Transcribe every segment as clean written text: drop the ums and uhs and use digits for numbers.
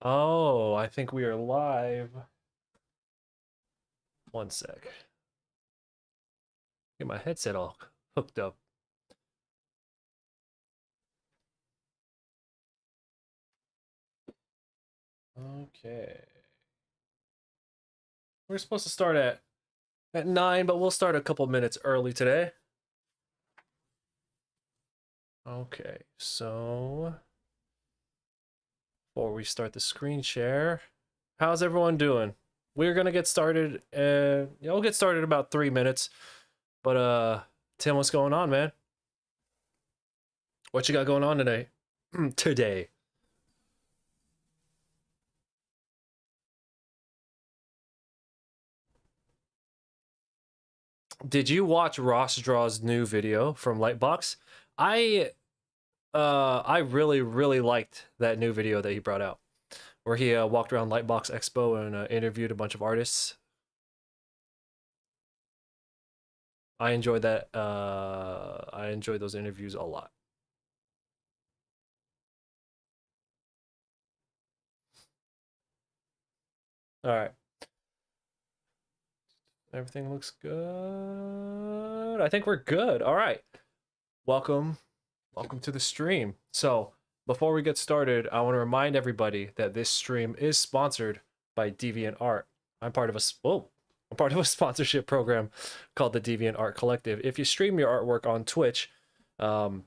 Oh, I think we are live. One sec. Get my headset all hooked up. Okay. We're supposed to start at 9, but we'll start a couple minutes early today. Okay, so before we start the screen share, how's everyone doing? We're gonna get started. We'll get started in about 3 minutes. But Tim, what's going on, man? What you got going on today? Today. Did you watch Ross Draw's new video from Lightbox? I I really liked that new video that he brought out, where he walked around Lightbox Expo and interviewed a bunch of artists. I enjoyed that. I enjoyed those interviews a lot. All right, everything looks good. I think we're good. All right, welcome to the stream. So before we get started, I want to remind everybody that this stream is sponsored by DeviantArt. I'm part of a sponsorship program called the DeviantArt Collective. If you stream your artwork on Twitch, I'll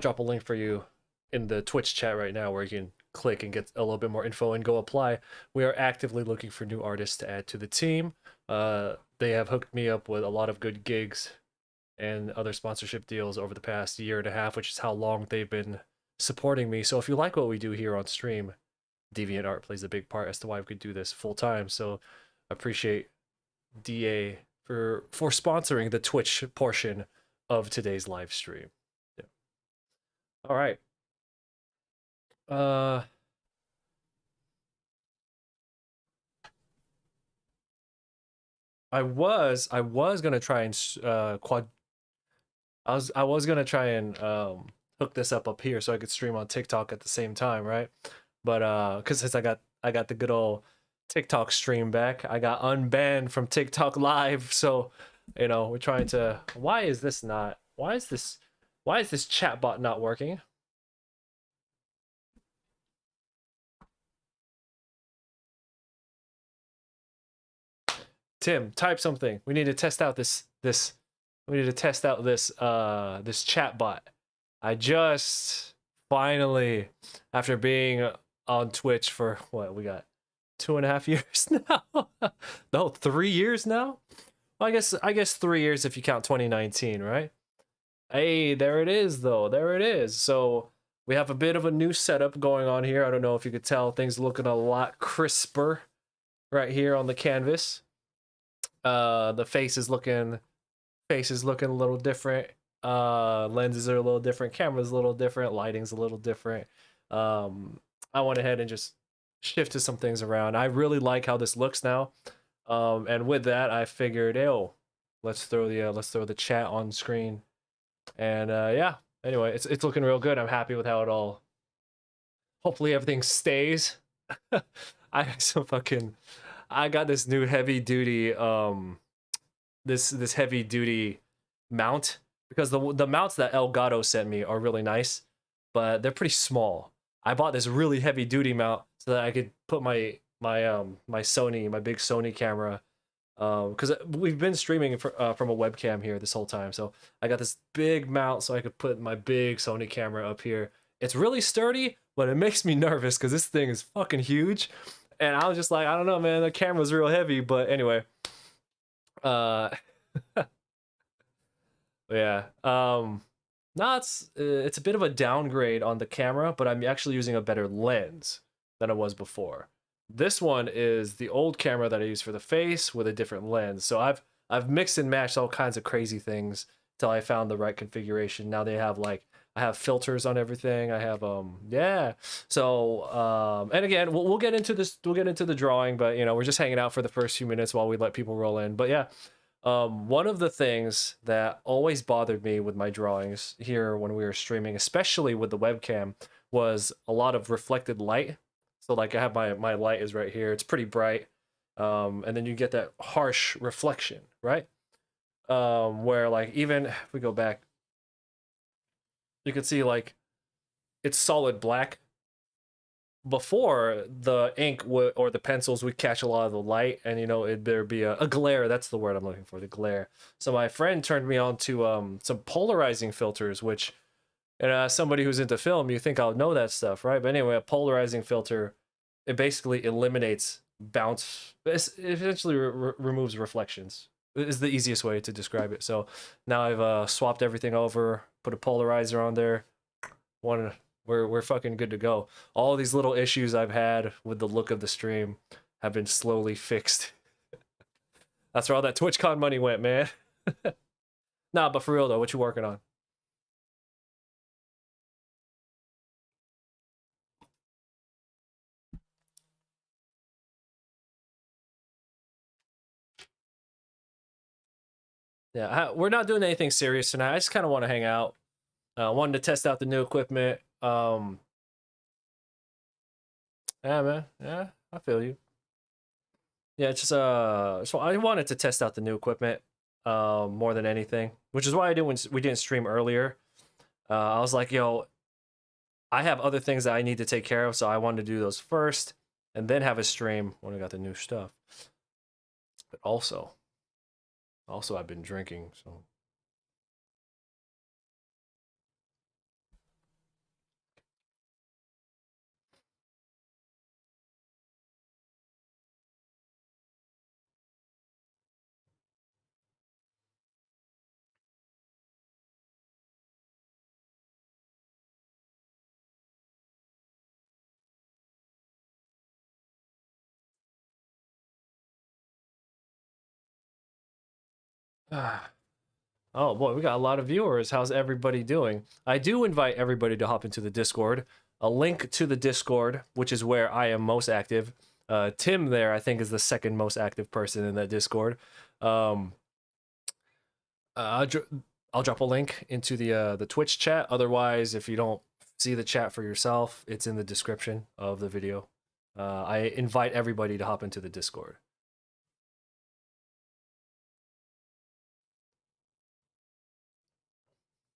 drop a link for you in the Twitch chat right now where you can click and get a little bit more info and go apply. We are actively looking for new artists to add to the team. They have hooked me up with a lot of good gigs and other sponsorship deals over the past year and a half, which is how long they've been supporting me. So if you like what we do here on stream, DeviantArt plays a big part as to why we could do this full time. So appreciate DA for sponsoring the Twitch portion of today's live stream. Yeah. All right. I was gonna try and I was gonna try and hook this up here so I could stream on TikTok at the same time, right? But because since I got the good old TikTok stream back, I got unbanned from TikTok Live, so we're trying to. Why is this not? Why is this chatbot not working? Tim, type something. We need to test out this. We need to test out this chat bot. I just finally, after being on Twitch for what we got 2.5 years now. No, 3 years now. Well, I guess 3 years if you count 2019, right? Hey, there it is though. There it is. So we have a bit of a new setup going on here. I don't know if you could tell, things looking a lot crisper right here on the canvas. The face is looking a little different. Lenses are a little different, camera's a little different, lighting's a little different. I went ahead and just shifted some things around. I really like how this looks now. And with that, I figured, oh, let's throw the chat on screen. And yeah, anyway, it's looking real good. I'm happy with how it all. Hopefully everything stays. I got this new heavy duty this heavy duty mount, because the mounts that Elgato sent me are really nice, but they're pretty small. I bought this really heavy duty mount so that I could put my big Sony camera, because we've been streaming from a webcam here this whole time. So I got this big mount so I could put my big Sony camera up here. It's really sturdy, but it makes me nervous because this thing is fucking huge. And I was just like, I don't know, man, the camera's real heavy. But anyway, uh yeah, no, it's a bit of a downgrade on the camera, but I'm actually using a better lens than I was before. This one is the old camera that I use for the face with a different lens. So I've mixed and matched all kinds of crazy things till I found the right configuration. Now they have I have filters on everything. I have yeah. So and again, we'll get into this. We'll get into the drawing, but we're just hanging out for the first few minutes while we let people roll in. But yeah, one of the things that always bothered me with my drawings here when we were streaming, especially with the webcam, was a lot of reflected light. So like I have my light is right here. It's pretty bright. And then you get that harsh reflection, right? Where like even if we go back, you can see like it's solid black. Before the ink or the pencils would catch a lot of the light, and you know there'd be a glare. That's the word I'm looking for, the glare. So my friend turned me on to some polarizing filters, which, and somebody who's into film, you think I'll know that stuff, right? But anyway, a polarizing filter, it basically eliminates bounce. It essentially removes reflections. Is the easiest way to describe it. So now I've swapped everything over, put a polarizer on there. One, we're fucking good to go. All these little issues I've had with the look of the stream have been slowly fixed. That's where all that TwitchCon money went, man. Nah, but for real though, what you working on? Yeah, we're not doing anything serious tonight. I just kind of want to hang out. Wanted to test out the new equipment. Yeah, man. Yeah, I feel you. Yeah, it's just so I wanted to test out the new equipment more than anything, which is why I didn't we didn't stream earlier. I was like, yo, I have other things that I need to take care of, so I wanted to do those first and then have a stream when I got the new stuff. But also I've been drinking, so oh boy, we got a lot of viewers. How's everybody doing? I do invite everybody to hop into the Discord. A link to the Discord, which is where I am most active. Tim there, I think, is the second most active person in that Discord. Um, I'll, I'll drop a link into the Twitch chat. Otherwise, if you don't see the chat for yourself, it's in the description of the video. I invite everybody to hop into the Discord.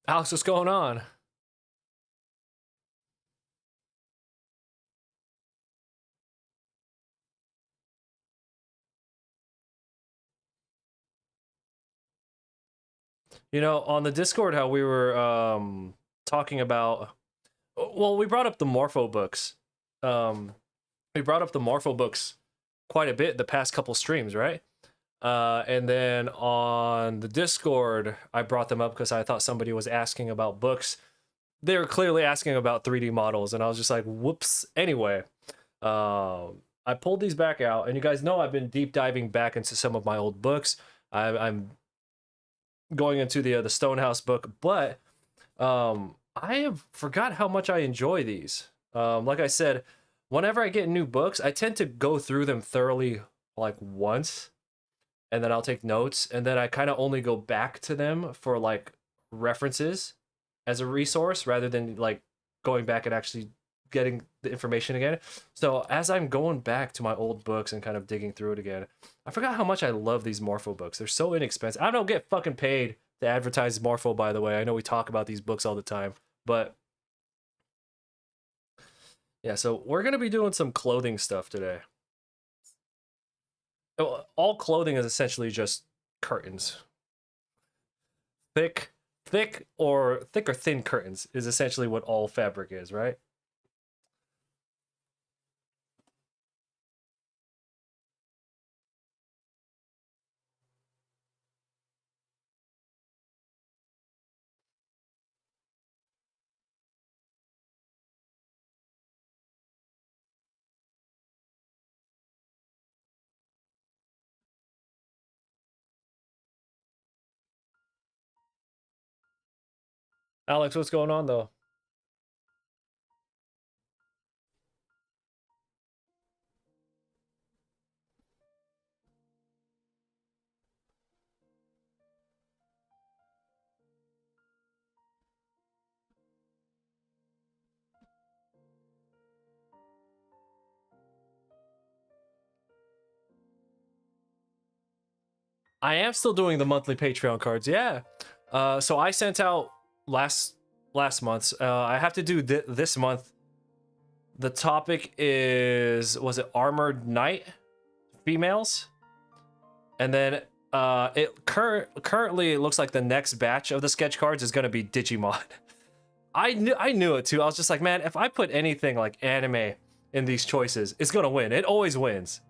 Alex, what's going on? You know, on the Discord, how we were talking about, well, we brought up the Morpho books. We brought up the Morpho books quite a bit the past couple streams, right? And then on the Discord, I brought them up because I thought somebody was asking about books. They were clearly asking about 3D models, and I was just like, whoops. Anyway, I pulled these back out, and you guys know I've been deep diving back into some of my old books. I'm going into the Stonehouse book, but I have forgot how much I enjoy these. Like I said, whenever I get new books, I tend to go through them thoroughly like once, and then I'll take notes, and then I kind of only go back to them for like references as a resource rather than like going back and actually getting the information again. So as I'm going back to my old books and kind of digging through it again, I forgot how much I love these Morpho books. They're so inexpensive. I don't get fucking paid to advertise Morpho, by the way. I know we talk about these books all the time, but yeah, so we're gonna be doing some clothing stuff today. All clothing is essentially just curtains. Thick, thick or thin curtains is essentially what all fabric is, right? Alex, what's going on though? I am still doing the monthly Patreon cards. Yeah. So I sent out last month. I have to do this month. The topic is, was it Armored Knight females? And then currently it looks like the next batch of the sketch cards is gonna be Digimon. I knew it too. I was just like, man, if I put anything like anime in these choices, it's gonna win. It always wins.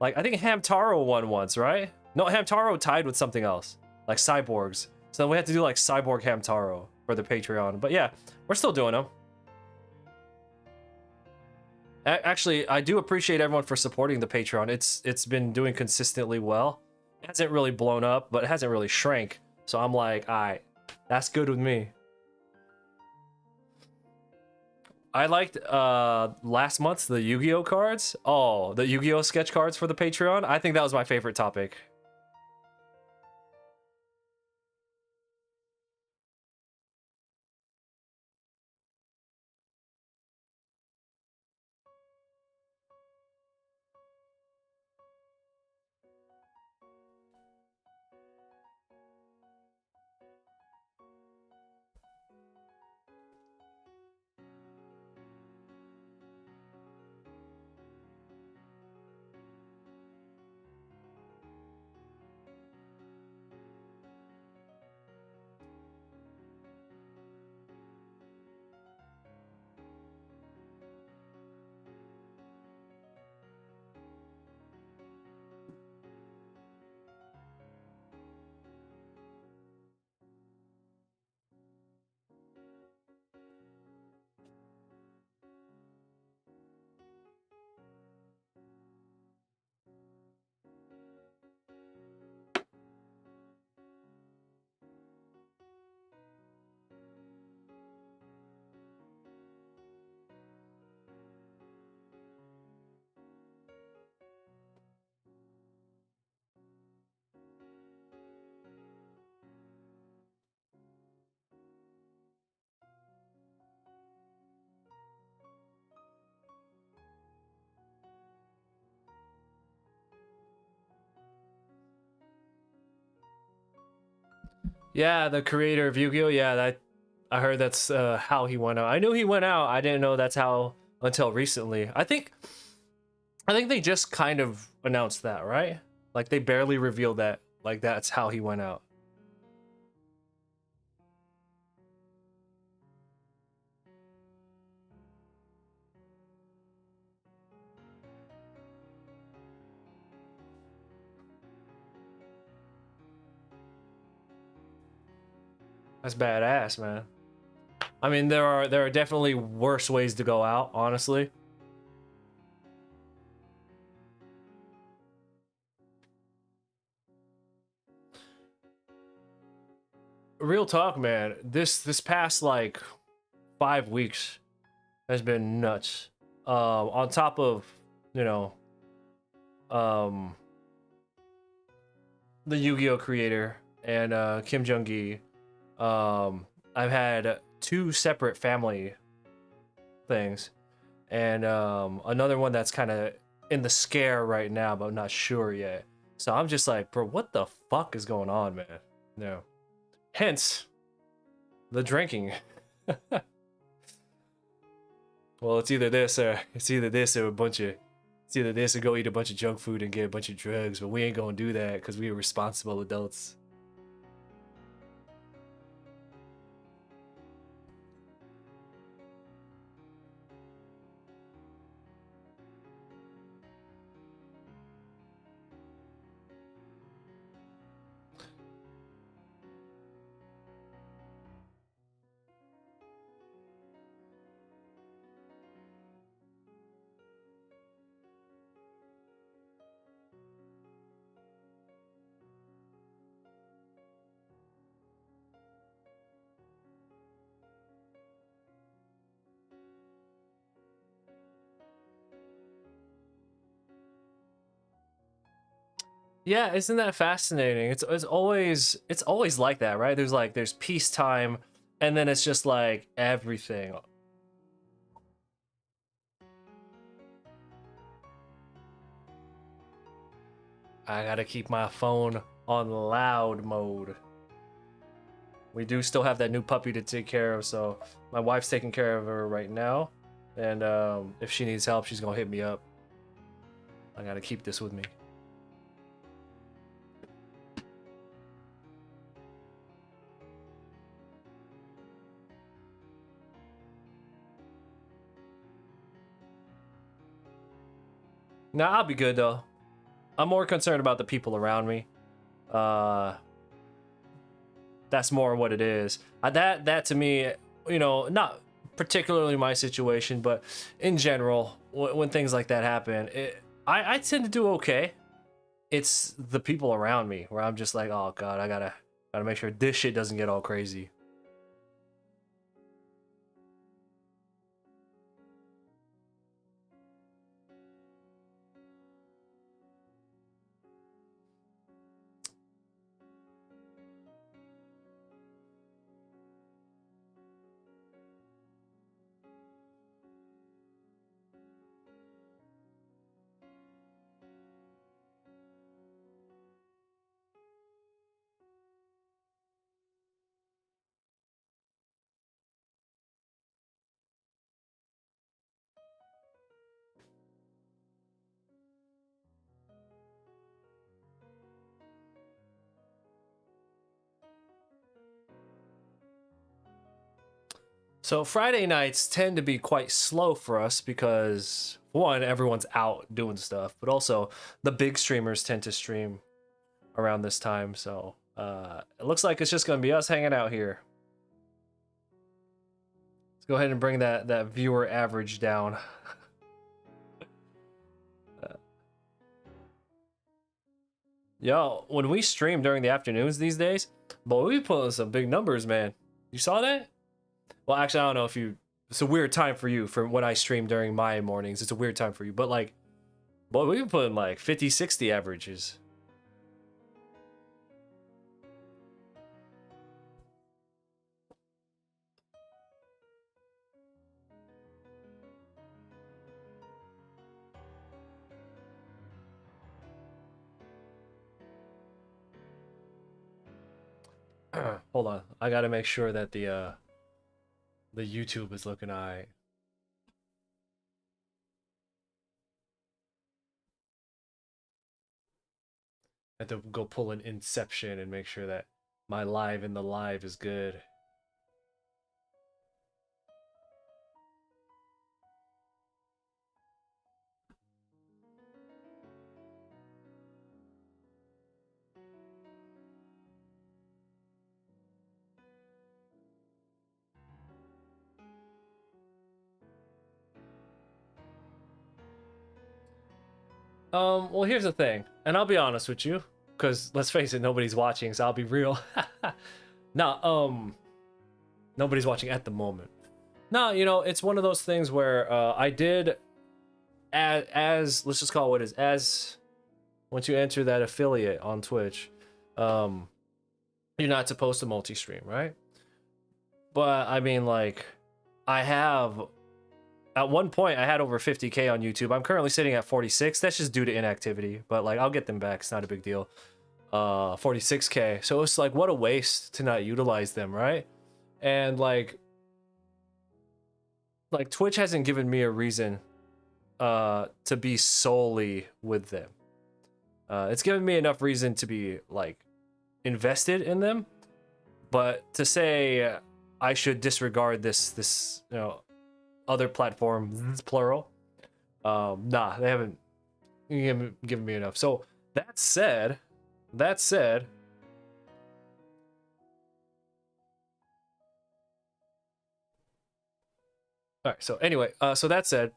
Like, I think Hamtaro won once, right? No, Hamtaro tied with something else, like cyborgs. So we had to do like Cyborg Hamtaro for the Patreon. But yeah, we're still doing them. Actually, I do appreciate everyone for supporting the Patreon. It's been doing consistently well. It hasn't really blown up, but it hasn't really shrank. So I'm like, all right, that's good with me. I liked last month's the Yu-Gi-Oh cards. Oh, the Yu-Gi-Oh sketch cards for the Patreon. I think that was my favorite topic. Yeah, the creator of Yu-Gi-Oh. Yeah, that I heard that's how he went out. I knew he went out. I didn't know that's how until recently. I think they just kind of announced that, right? Like they barely revealed that. Like that's how he went out. That's badass, man. I mean, there are definitely worse ways to go out, honestly. Real talk, man. This past like 5 weeks has been nuts. On top of, you know, um, the Yu-Gi-Oh creator and Kim Jung-gi, I've had two separate family things, and another one that's kind of in the scare right now, but I'm not sure yet. So I'm just like, bro, what the fuck is going on, man? No. Hence, the drinking. Well, it's either this or a bunch of. It's either this or go eat a bunch of junk food and get a bunch of drugs, but we ain't gonna do that because we are responsible adults. Yeah, isn't that fascinating? It's always like that, right? There's peacetime, and then it's just like everything. I gotta keep my phone on loud mode. We do still have that new puppy to take care of, so my wife's taking care of her right now. And if she needs help, she's gonna hit me up. I gotta keep this with me. Nah, I'll be good though. I'm more concerned about the people around me. That's more what it is. That to me, you know, not particularly my situation, but in general, when things like that happen, I tend to do okay. It's the people around me where I'm just like, oh god, I gotta make sure this shit doesn't get all crazy. So Friday nights tend to be quite slow for us because one, everyone's out doing stuff, but also the big streamers tend to stream around this time. So it looks like it's just gonna be us hanging out here. Let's go ahead and bring that viewer average down. Yo, when we stream during the afternoons these days, boy, we pulling some big numbers, man. You saw that? Well, actually, I don't know if you. It's a weird time for you for when I stream during my mornings. It's a weird time for you, but like, boy, we've been putting like 50, 60 averages. Hold on, I gotta make sure that the YouTube is looking alright. I have to go pull an Inception and make sure that my live in the live is good. Well, here's the thing, and I'll be honest with you, because let's face it, nobody's watching, so I'll be real. No, nobody's watching at the moment. No, you know, it's one of those things where I did, as let's just call it what it is, as once you enter that affiliate on Twitch, you're not supposed to multi-stream, right? But I mean, like, I have. At one point, I had over 50K on YouTube. I'm currently sitting at 46. That's just due to inactivity, but like I'll get them back. It's not a big deal. 46K. So it's like, what a waste to not utilize them, right? And like Twitch hasn't given me a reason to be solely with them. It's given me enough reason to be like invested in them, but to say I should disregard this you know, other platforms, plural, nah, they haven't given me enough. So that said, all right, so anyway, so that said,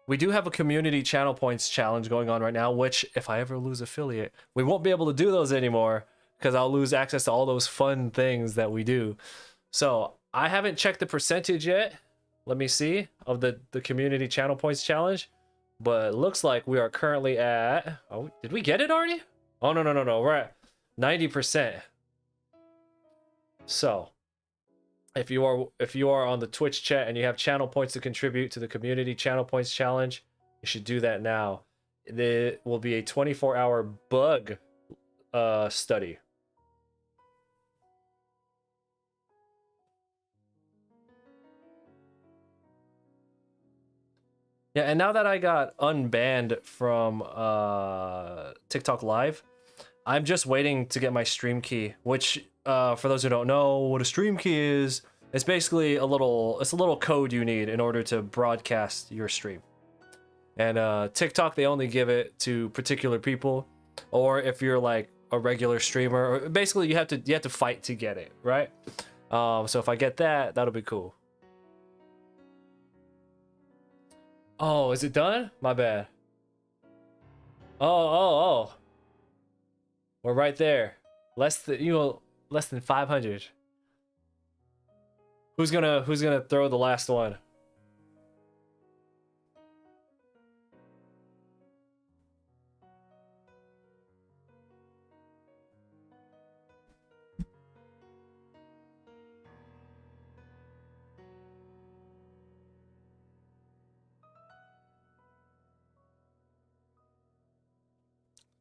we do have a community channel points challenge going on right now, which if I ever lose affiliate, we won't be able to do those anymore because I'll lose access to all those fun things that we do. So I haven't checked the percentage yet. Let me see, of the community channel points challenge, but it looks like we are currently at, oh, did we get it already? Oh, no, we're at 90%. So if you are on the Twitch chat and you have channel points to contribute to the community channel points challenge, you should do that now. There will be a 24-hour bug study. Yeah, and now that I got unbanned from TikTok Live, I'm just waiting to get my stream key, which for those who don't know what a stream key is, it's basically a little code you need in order to broadcast your stream. And TikTok, they only give it to particular people, or if you're like a regular streamer, or basically you have to fight to get it, right? So if I get that, that'll be cool. Oh, is it done? My bad. Oh. We're right there. Less than 500. Who's gonna throw the last one?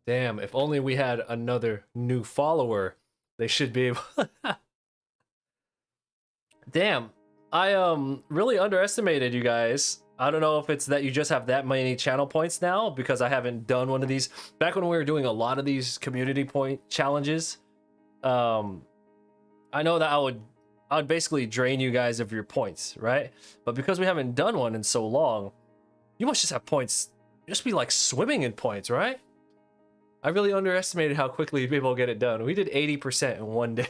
Damn, if only we had another new follower, they should be able. Damn, I really underestimated you guys. I don't know if it's that you just have that many channel points now because I haven't done one of these. Back when we were doing a lot of these community point challenges, I know that I would basically drain you guys of your points, right? But because we haven't done one in so long, you must just have points. Just be like swimming in points, right? I really underestimated how quickly people get it done. We did 80% in one day.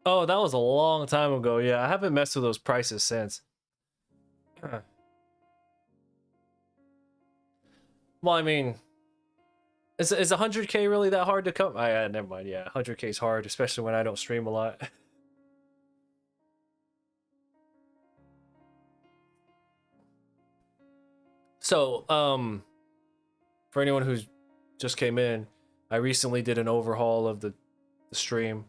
Oh, that was a long time ago. Yeah, I haven't messed with those prices since. Well, I mean, is 100K really that hard to come? Never mind. Yeah, 100K is hard, especially when I don't stream a lot. So, for anyone who's just came in, I recently did an overhaul of the stream.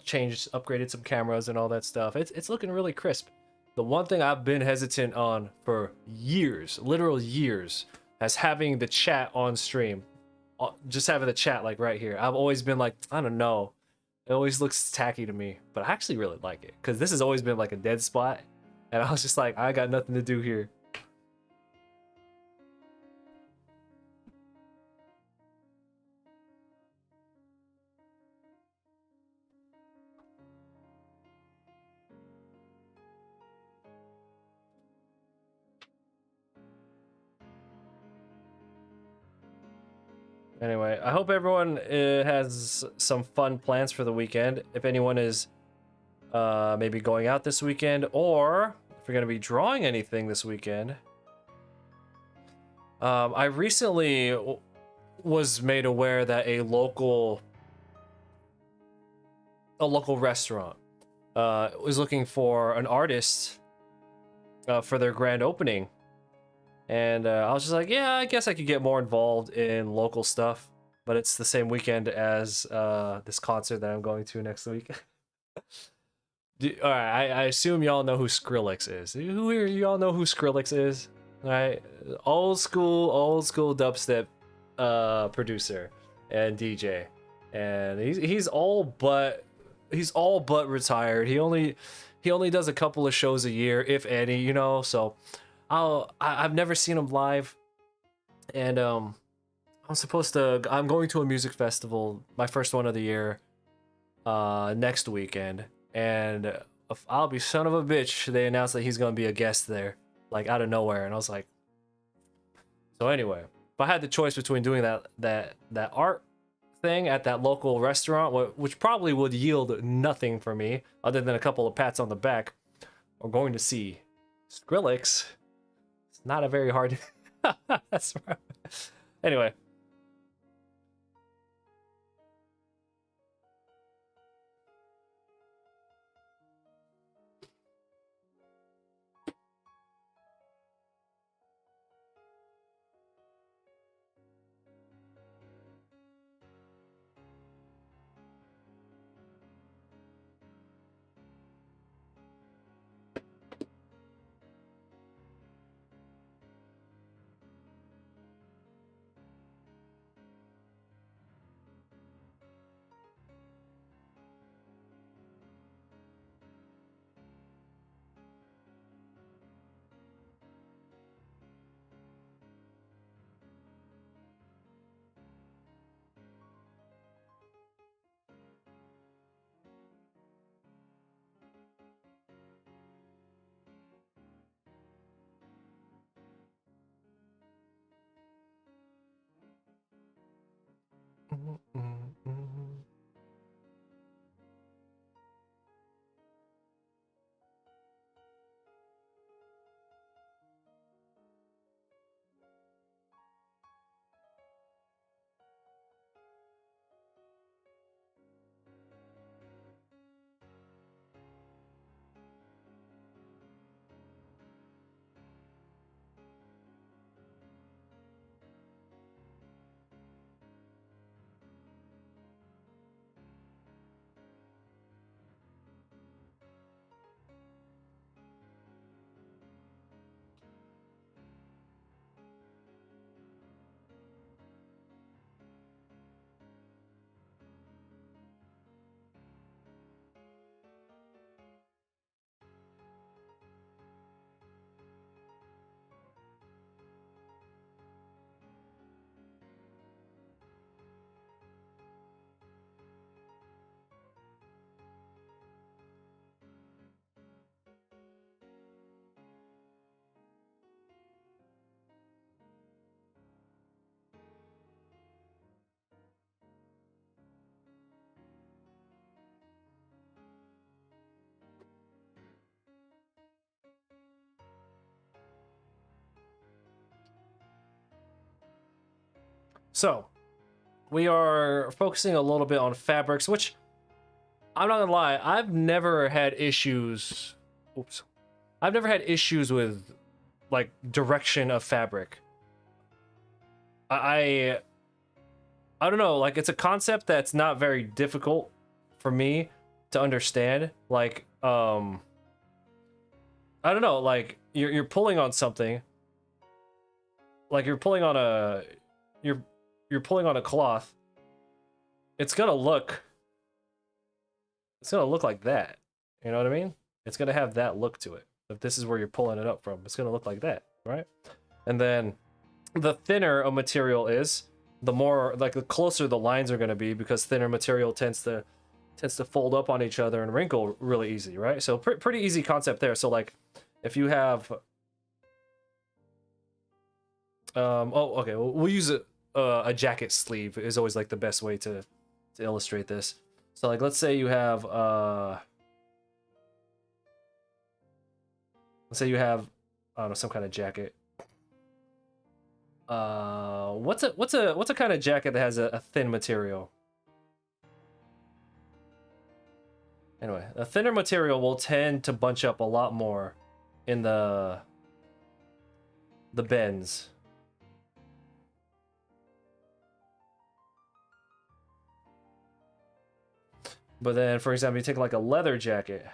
Changed, upgraded some cameras and all that stuff. It's looking really crisp. The one thing I've been hesitant on for years, literal years, as having the chat on stream. Just having the chat like right here. I've always been like, I don't know. It always looks tacky to me, but I actually really like it because this has always been like a dead spot, and I was just like, I got nothing to do here. Anyway, I hope everyone has some fun plans for the weekend. If anyone is maybe going out this weekend, or if you're going to be drawing anything this weekend. I recently was made aware that a local restaurant was looking for an artist for their grand opening. And I was just like, yeah, I guess I could get more involved in local stuff. but it's the same weekend as this concert that I'm going to next week. All right, I assume y'all know who Skrillex is. Who here y'all know who Skrillex is? All right, old school dubstep producer and DJ, and he's all but retired. He only does a couple of shows a year, if any, you know. So I've never seen him live, and I'm going to a music festival, my first one of the year, next weekend, and I'll be son of a bitch. They announced that he's gonna be a guest there, like out of nowhere, and I was like, so anyway, if I had the choice between doing that art thing at that local restaurant, which probably would yield nothing for me other than a couple of pats on the back, or going to see Skrillex, it's not a very hard. That's right. Anyway. So, we are focusing a little bit on fabrics, which I'm not gonna lie, I've never had issues. Oops. I've never had issues with like direction of fabric. I I don't know, like it's a concept that's not very difficult for me to understand. Like I don't know, like you're pulling on something. Like you're pulling on a you're pulling on a cloth. It's gonna look like that. You know what I mean? It's gonna have that look to it. If this is where you're pulling it up from, it's gonna look like that, right? And then the thinner a material is, the more like the closer the lines are gonna be, because thinner material tends to fold up on each other and wrinkle really easy, right? So pretty easy concept there. So like if you have oh okay, we'll use a jacket sleeve is always like the best way to illustrate this. So like let's say you have let's say you have, I don't know, some kind of jacket. What's a kind of jacket that has a thin material? Anyway, a thinner material will tend to bunch up a lot more in the bends. But then, for example, you take like a leather jacket.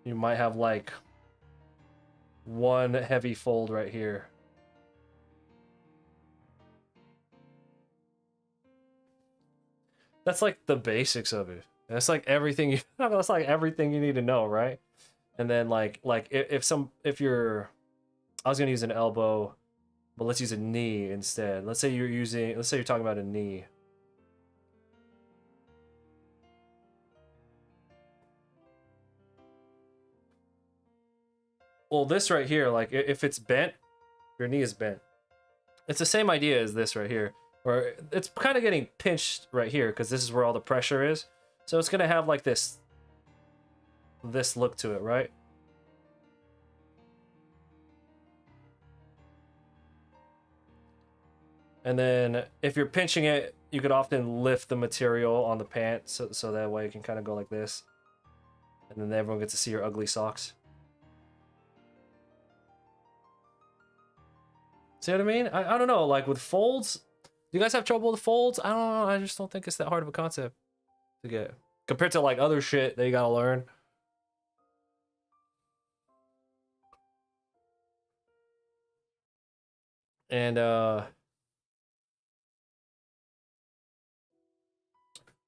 You might have like one heavy fold right here. That's like the basics of it. That's like everything you that's like everything you need to know, right? And then like if you're, I was gonna use an elbow, but let's use a knee instead. Let's say you're talking about a knee. Well, this right here, like if it's bent, your knee is bent. It's the same idea as this right here, or it's kind of getting pinched right here because this is where all the pressure is. So it's gonna have like this look to it, right? And then if you're pinching it, you could often lift the material on the pant so that way it can kind of go like this. And then everyone gets to see your ugly socks. See what I mean? I don't know, like with folds, do you guys have trouble with folds? I don't know, I just don't think it's that hard of a concept to get. Compared to like other shit that you gotta learn. And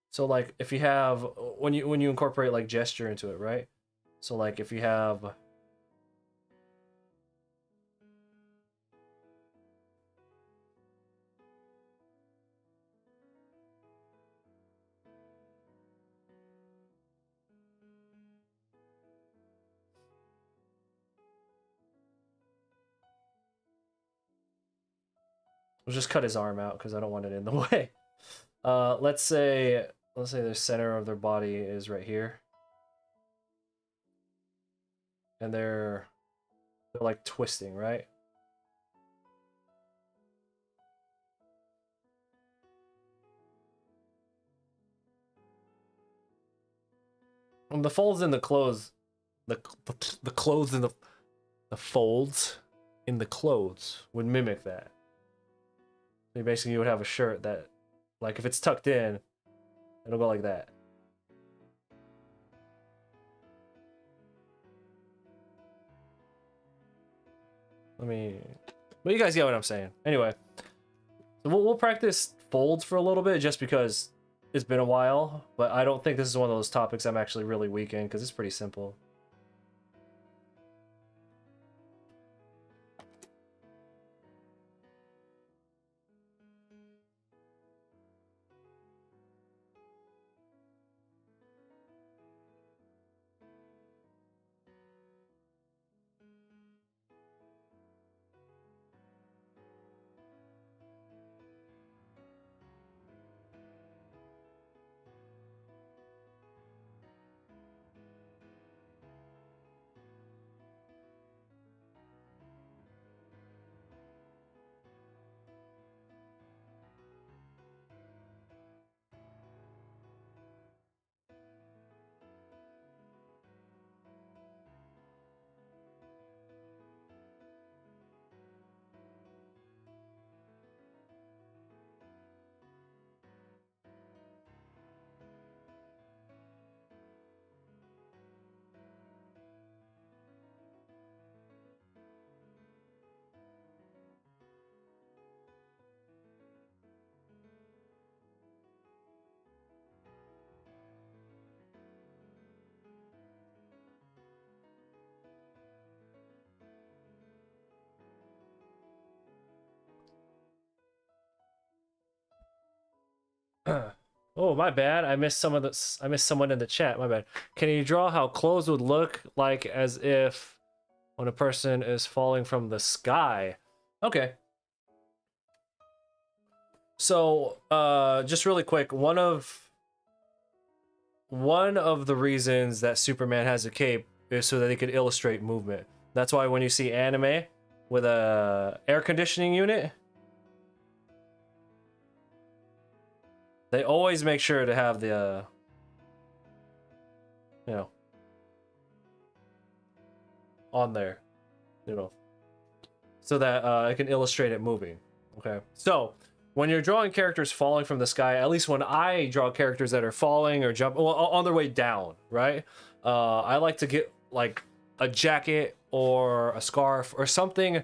so like if you have, when you incorporate like gesture into it, right? So like if you have, we'll just cut his arm out because I don't want it in the way. Let's say the center of their body is right here. And they're like twisting, right? And the folds in the clothes, the clothes in the folds in the clothes would mimic that. So basically you would have a shirt that, like if it's tucked in, it'll go like that. But you guys get what I'm saying. Anyway, so we'll practice folds for a little bit just because it's been a while, but I don't think this is one of those topics I'm actually really weak in because it's pretty simple. Oh, my bad. I missed someone in the chat. My bad. Can you draw how clothes would look like as if when a person is falling from the sky? Okay. So, just really quick, one of the reasons that Superman has a cape is so that he could illustrate movement. That's why when you see anime with a air conditioning unit, they always make sure to have the, you know, on there, you know. so that I can illustrate it moving. Okay, so when you're drawing characters falling from the sky, at least when I draw characters that are falling or jump, well, on their way down, right? I like to get like a jacket or a scarf or something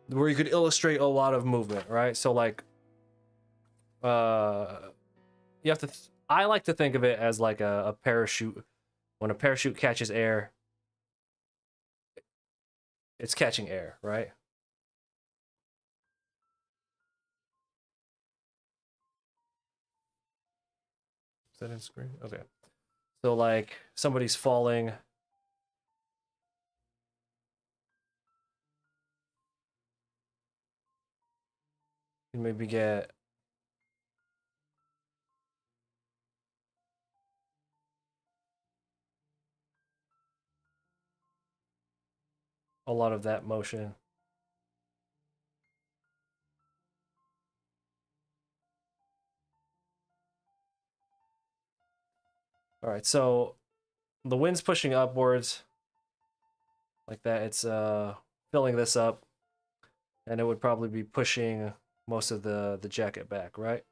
where you could illustrate a lot of movement, right? So like, you have to. I like to think of it as like a parachute. When a parachute catches air, it's catching air, right? Is that in screen? Okay. So like somebody's falling. You maybe get a lot of that motion. All right, so the wind's pushing upwards like that. It's filling this up, and it would probably be pushing most of the jacket back, right?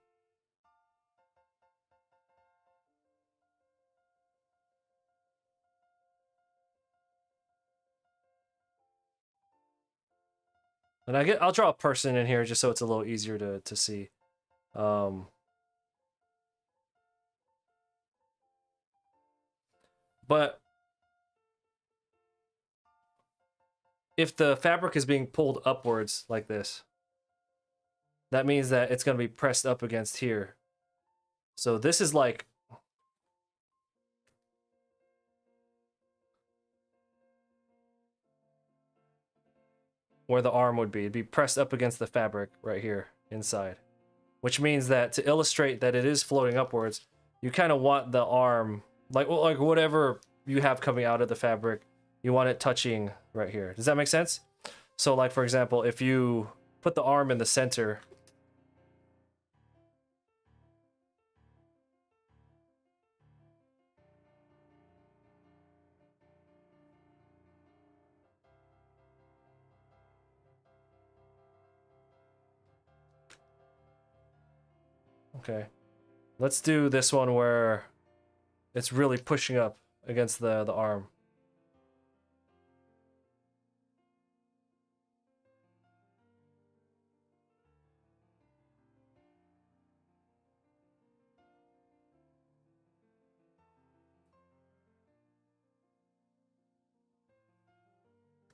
And I'll draw a person in here just so it's a little easier to see. Um, but if the fabric is being pulled upwards like this, that means that it's going to be pressed up against here. So this is like where the arm would be. It'd be pressed up against the fabric right here inside, which means that to illustrate that it is floating upwards, you kind of want the arm, like whatever you have coming out of the fabric, you want it touching right here. Does that make sense? So like, for example, if you put the arm in the center, okay, let's do this one where it's really pushing up against the arm.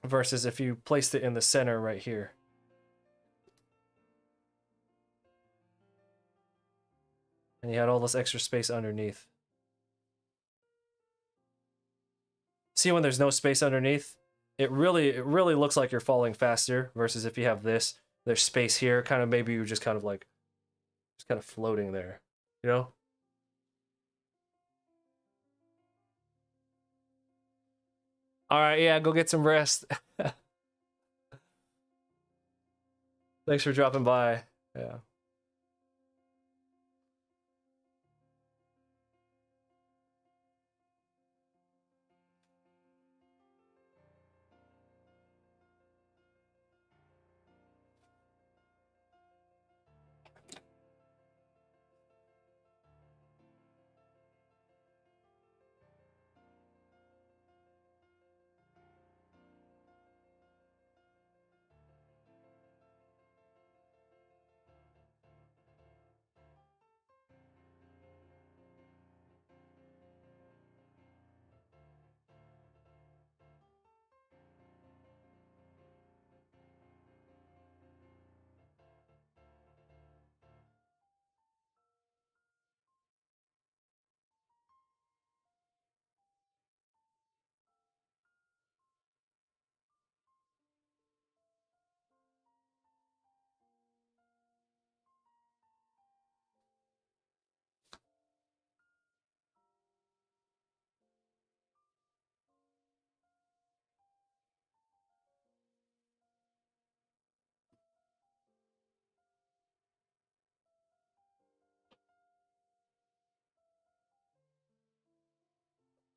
Versus if you placed it in the center right here. And you had all this extra space underneath. See, when there's no space underneath, it really looks like you're falling faster versus if you have this, there's space here, kind of maybe you're just kind of like just kind of floating there, you know? All right, yeah, go get some rest. Thanks for dropping by. Yeah.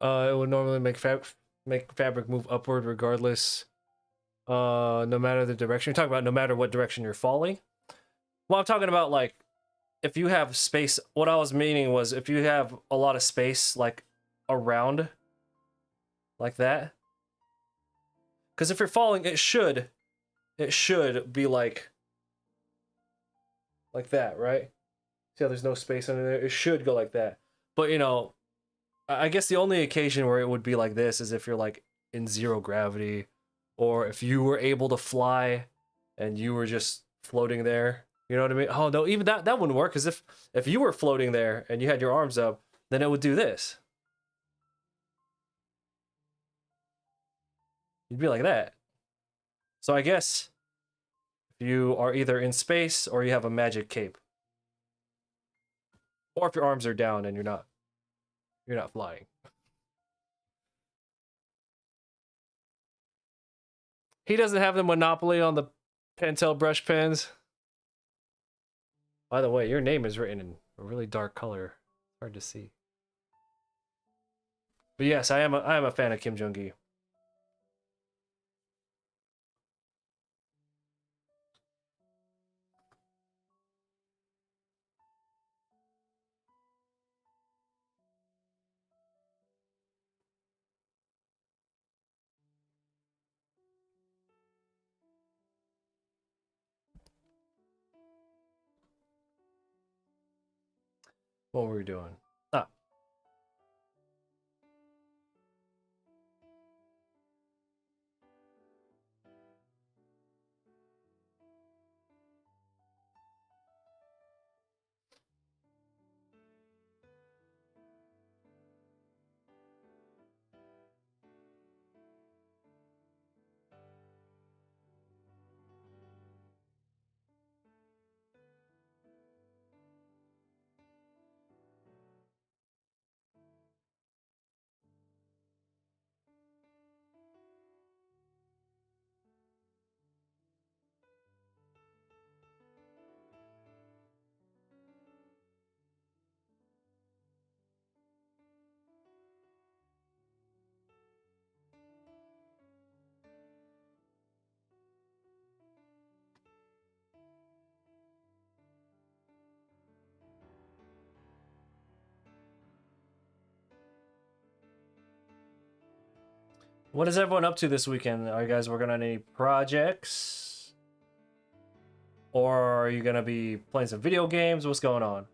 It would normally make fabric move upward regardless No matter the direction. You're talking about no matter what direction you're falling. Well, I'm talking about like if you have space. What I was meaning was if you have a lot of space like around like that. Because if you're falling, it should be like that, right? See how there's no space under there? It should go like that. But you know, I guess the only occasion where it would be like this is if you're like in zero gravity, or if you were able to fly and you were just floating there. You know what I mean? Oh no, even that wouldn't work, because if you were floating there and you had your arms up, then it would do this. You'd be like that. So I guess if you are either in space or you have a magic cape, or if your arms are down and you're not flying. He doesn't have the monopoly on the Pentel brush pens. By the way, your name is written in a really dark color. Hard to see. But yes, I am a fan of Kim Jong-gi. What were we doing? Ah, what is everyone up to this weekend? Are you guys working on any projects? Or are you gonna be playing some video games? What's going on?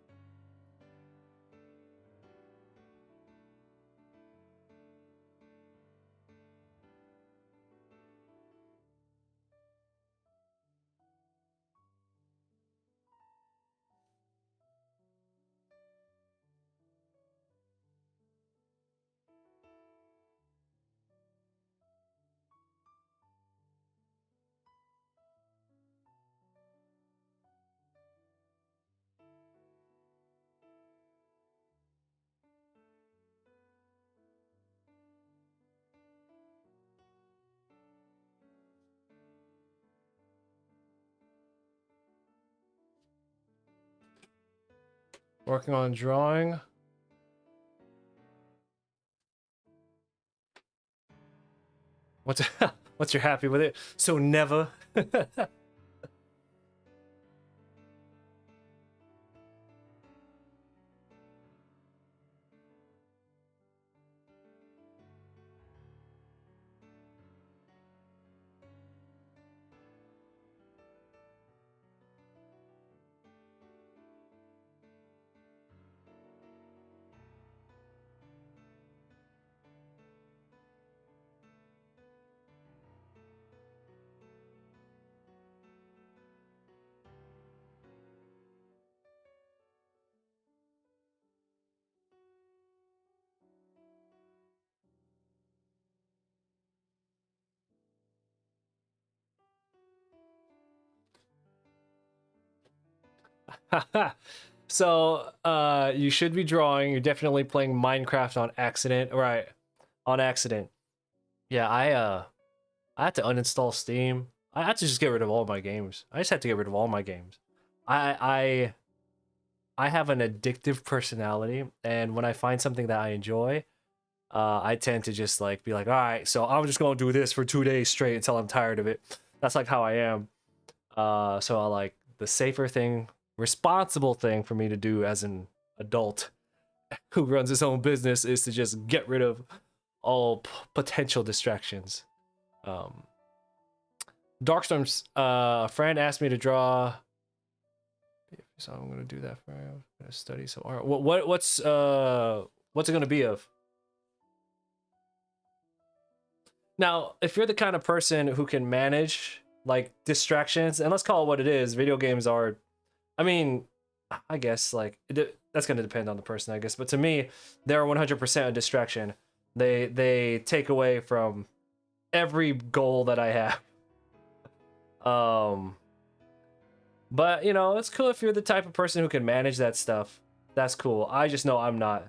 Working on drawing. What's what's you're happy with it? So never. So, you should be drawing. You're definitely playing Minecraft on accident, right? On accident. Yeah, I had to uninstall Steam. I had to just get rid of all my games. I just had to get rid of all my games. I I have an addictive personality, and when I find something that I enjoy, I tend to just like be like, all right, so I'm just gonna do this for 2 days straight until I'm tired of it. That's like how I am. So I like the safer thing, responsible thing for me to do as an adult who runs his own business is to just get rid of all potential distractions. Um, Darkstorm's a friend asked me to draw. So I'm gonna do that for him. I'm gonna study some art. What's it gonna be of? Now, if you're the kind of person who can manage like distractions, and let's call it what it is, video games are, I mean, I guess like that's gonna depend on the person, I guess. But to me, they're 100% a distraction. They take away from every goal that I have. But you know, it's cool if you're the type of person who can manage that stuff. That's cool. I just know I'm not.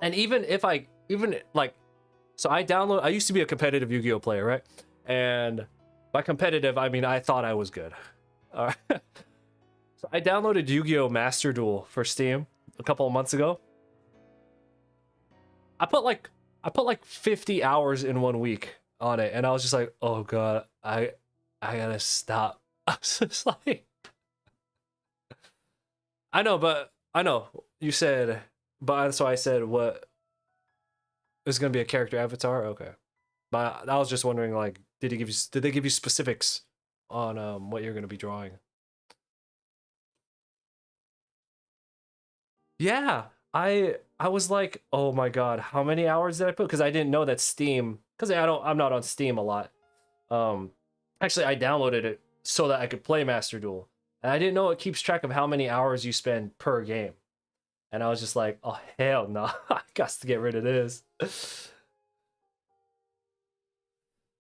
And even if I like, so I used to be a competitive Yu-Gi-Oh player, right? And by competitive, I mean I thought I was good. All right. So I downloaded Yu-Gi-Oh Master Duel for Steam a couple of months ago. I put like 50 hours in 1 week on it, and I was just like, oh god, I gotta stop. I was just like, I know you said, but so I said what is gonna be a character avatar? Okay, but I was just wondering, like, did they give you specifics on what you're gonna be drawing? Yeah, I was like, oh my god, how many hours did I put? Because I didn't know that Steam, because I'm not on Steam a lot. Um, actually, I downloaded it so that I could play Master Duel, and I didn't know it keeps track of how many hours you spend per game. And I was just like, oh hell no, I got to get rid of this.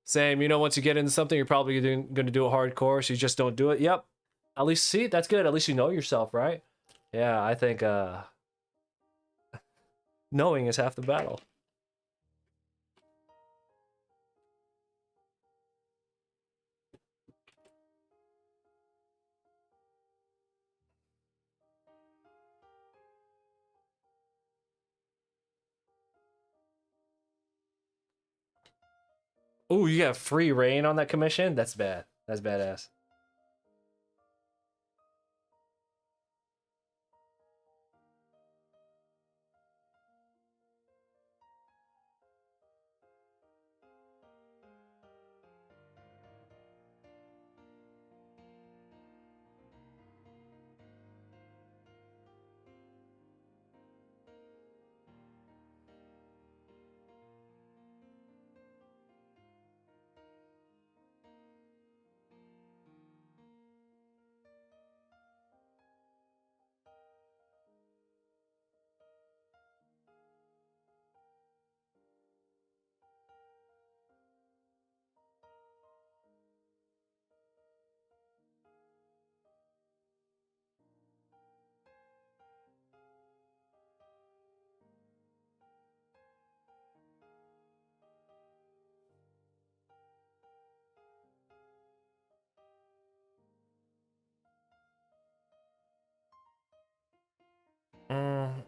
Same, you know, once you get into something, you're probably gonna do it hardcore, so you just don't do it. Yep. At least see, that's good. At least you know yourself, right? Yeah, I think knowing is half the battle. Oh, you got free reign on that commission? That's bad. That's badass.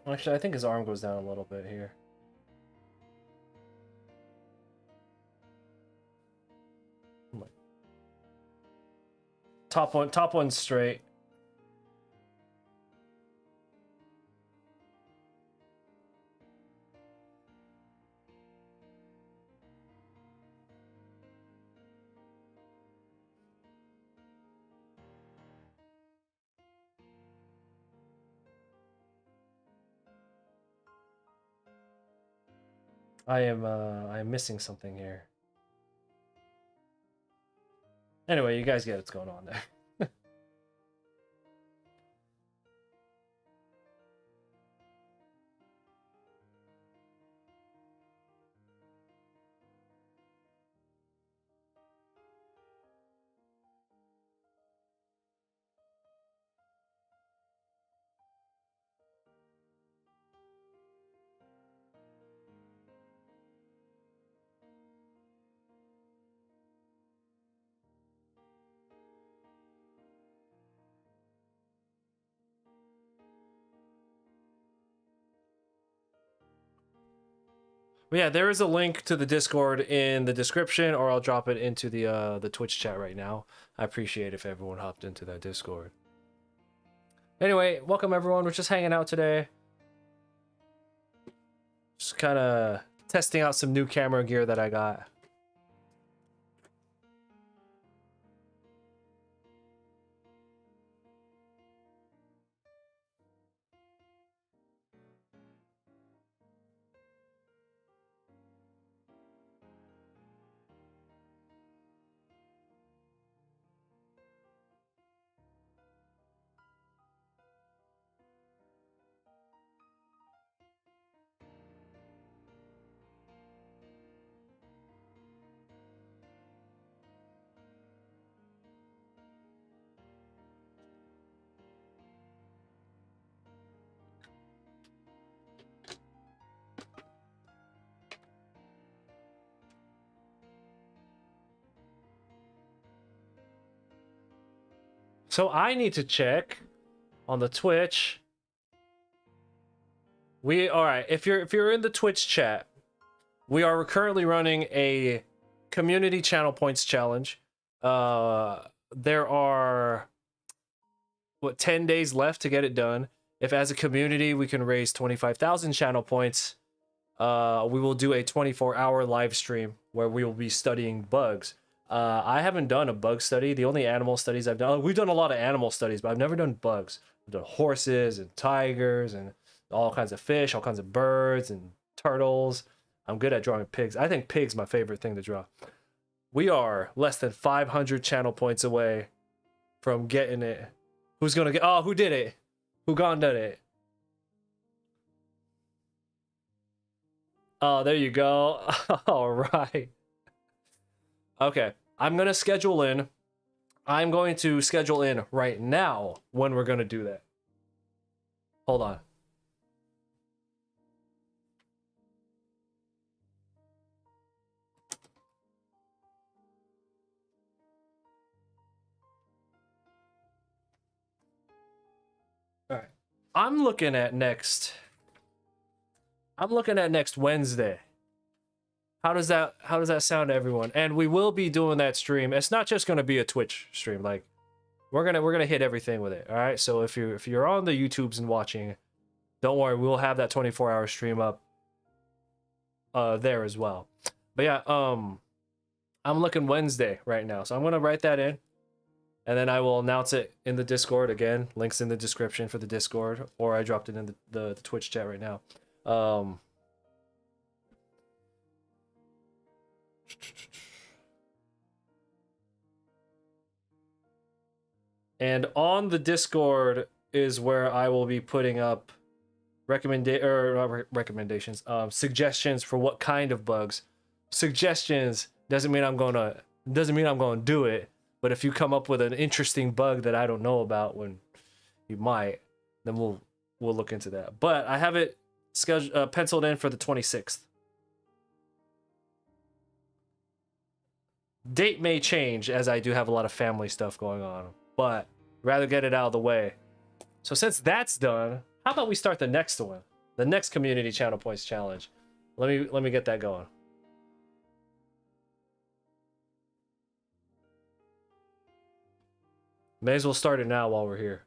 Actually, I think his arm goes down a little bit here. Top one straight. I am missing something here. Anyway, you guys get what's going on there. But yeah, there is a link to the Discord in the description, or I'll drop it into the Twitch chat right now. I appreciate if everyone hopped into that Discord. Anyway, welcome everyone. We're just hanging out today. Just kind of testing out some new camera gear that I got. So I need to check on the Twitch. All right, if you're in the Twitch chat, we are currently running a community channel points challenge. There are 10 days left to get it done. If as a community we can raise 25,000 channel points, we will do a 24-hour live stream where we will be studying bugs. I haven't done a bug study. The only animal studies I've done, we've done a lot of animal studies, but I've never done bugs. I've done horses and tigers and all kinds of fish, all kinds of birds and turtles. I'm good at drawing pigs. I think pigs my favorite thing to draw. We are less than 500 channel points away from getting it. Who's gonna get? Oh, who did it? Who gone done it? Oh, there you go. All right. Okay. I'm going to schedule in. I'm going to schedule in right now when we're going to do that. Hold on. All right. I'm looking at next Wednesday. How does that sound to everyone? And we will be doing that stream. It's not just going to be a Twitch stream. Like we're going to hit everything with it. All right? So if you're on the YouTubes and watching, don't worry, we'll have that 24-hour stream up there as well. But yeah, I'm looking Wednesday right now. So I'm going to write that in. And then I will announce it in the Discord again. Links in the description for the Discord, or I dropped it in the Twitch chat right now. And on the Discord is where I will be putting up recommendations, suggestions for what kind of bugs. Suggestions doesn't mean I'm going to do it, but if you come up with an interesting bug that I don't know about, when you might, then we'll look into that. But I have it scheduled, penciled in for the 26th. Date may change as I do have a lot of family stuff going on, but rather get it out of the way. So since that's done, how about we start the next one? The next community channel points challenge. Let me get that going. May as well start it now while we're here.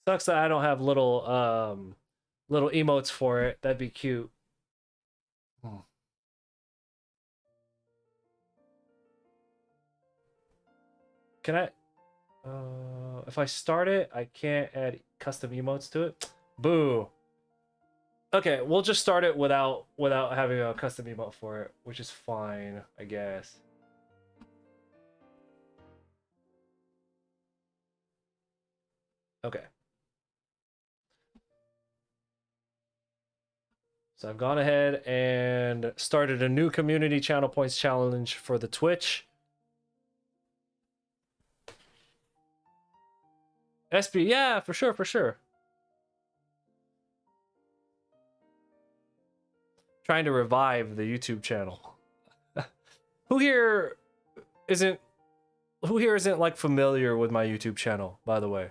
Sucks that I don't have little emotes for it. That'd be cute. Hmm. Can I? If I start it, I can't add custom emotes to it. Boo. Okay, we'll just start it without having a custom emote for it, which is fine, I guess. Okay. So I've gone ahead and started a new community channel points challenge for the Twitch. SB, yeah, for sure, for sure. Trying to revive the YouTube channel. Who here isn't like familiar with my YouTube channel, by the way?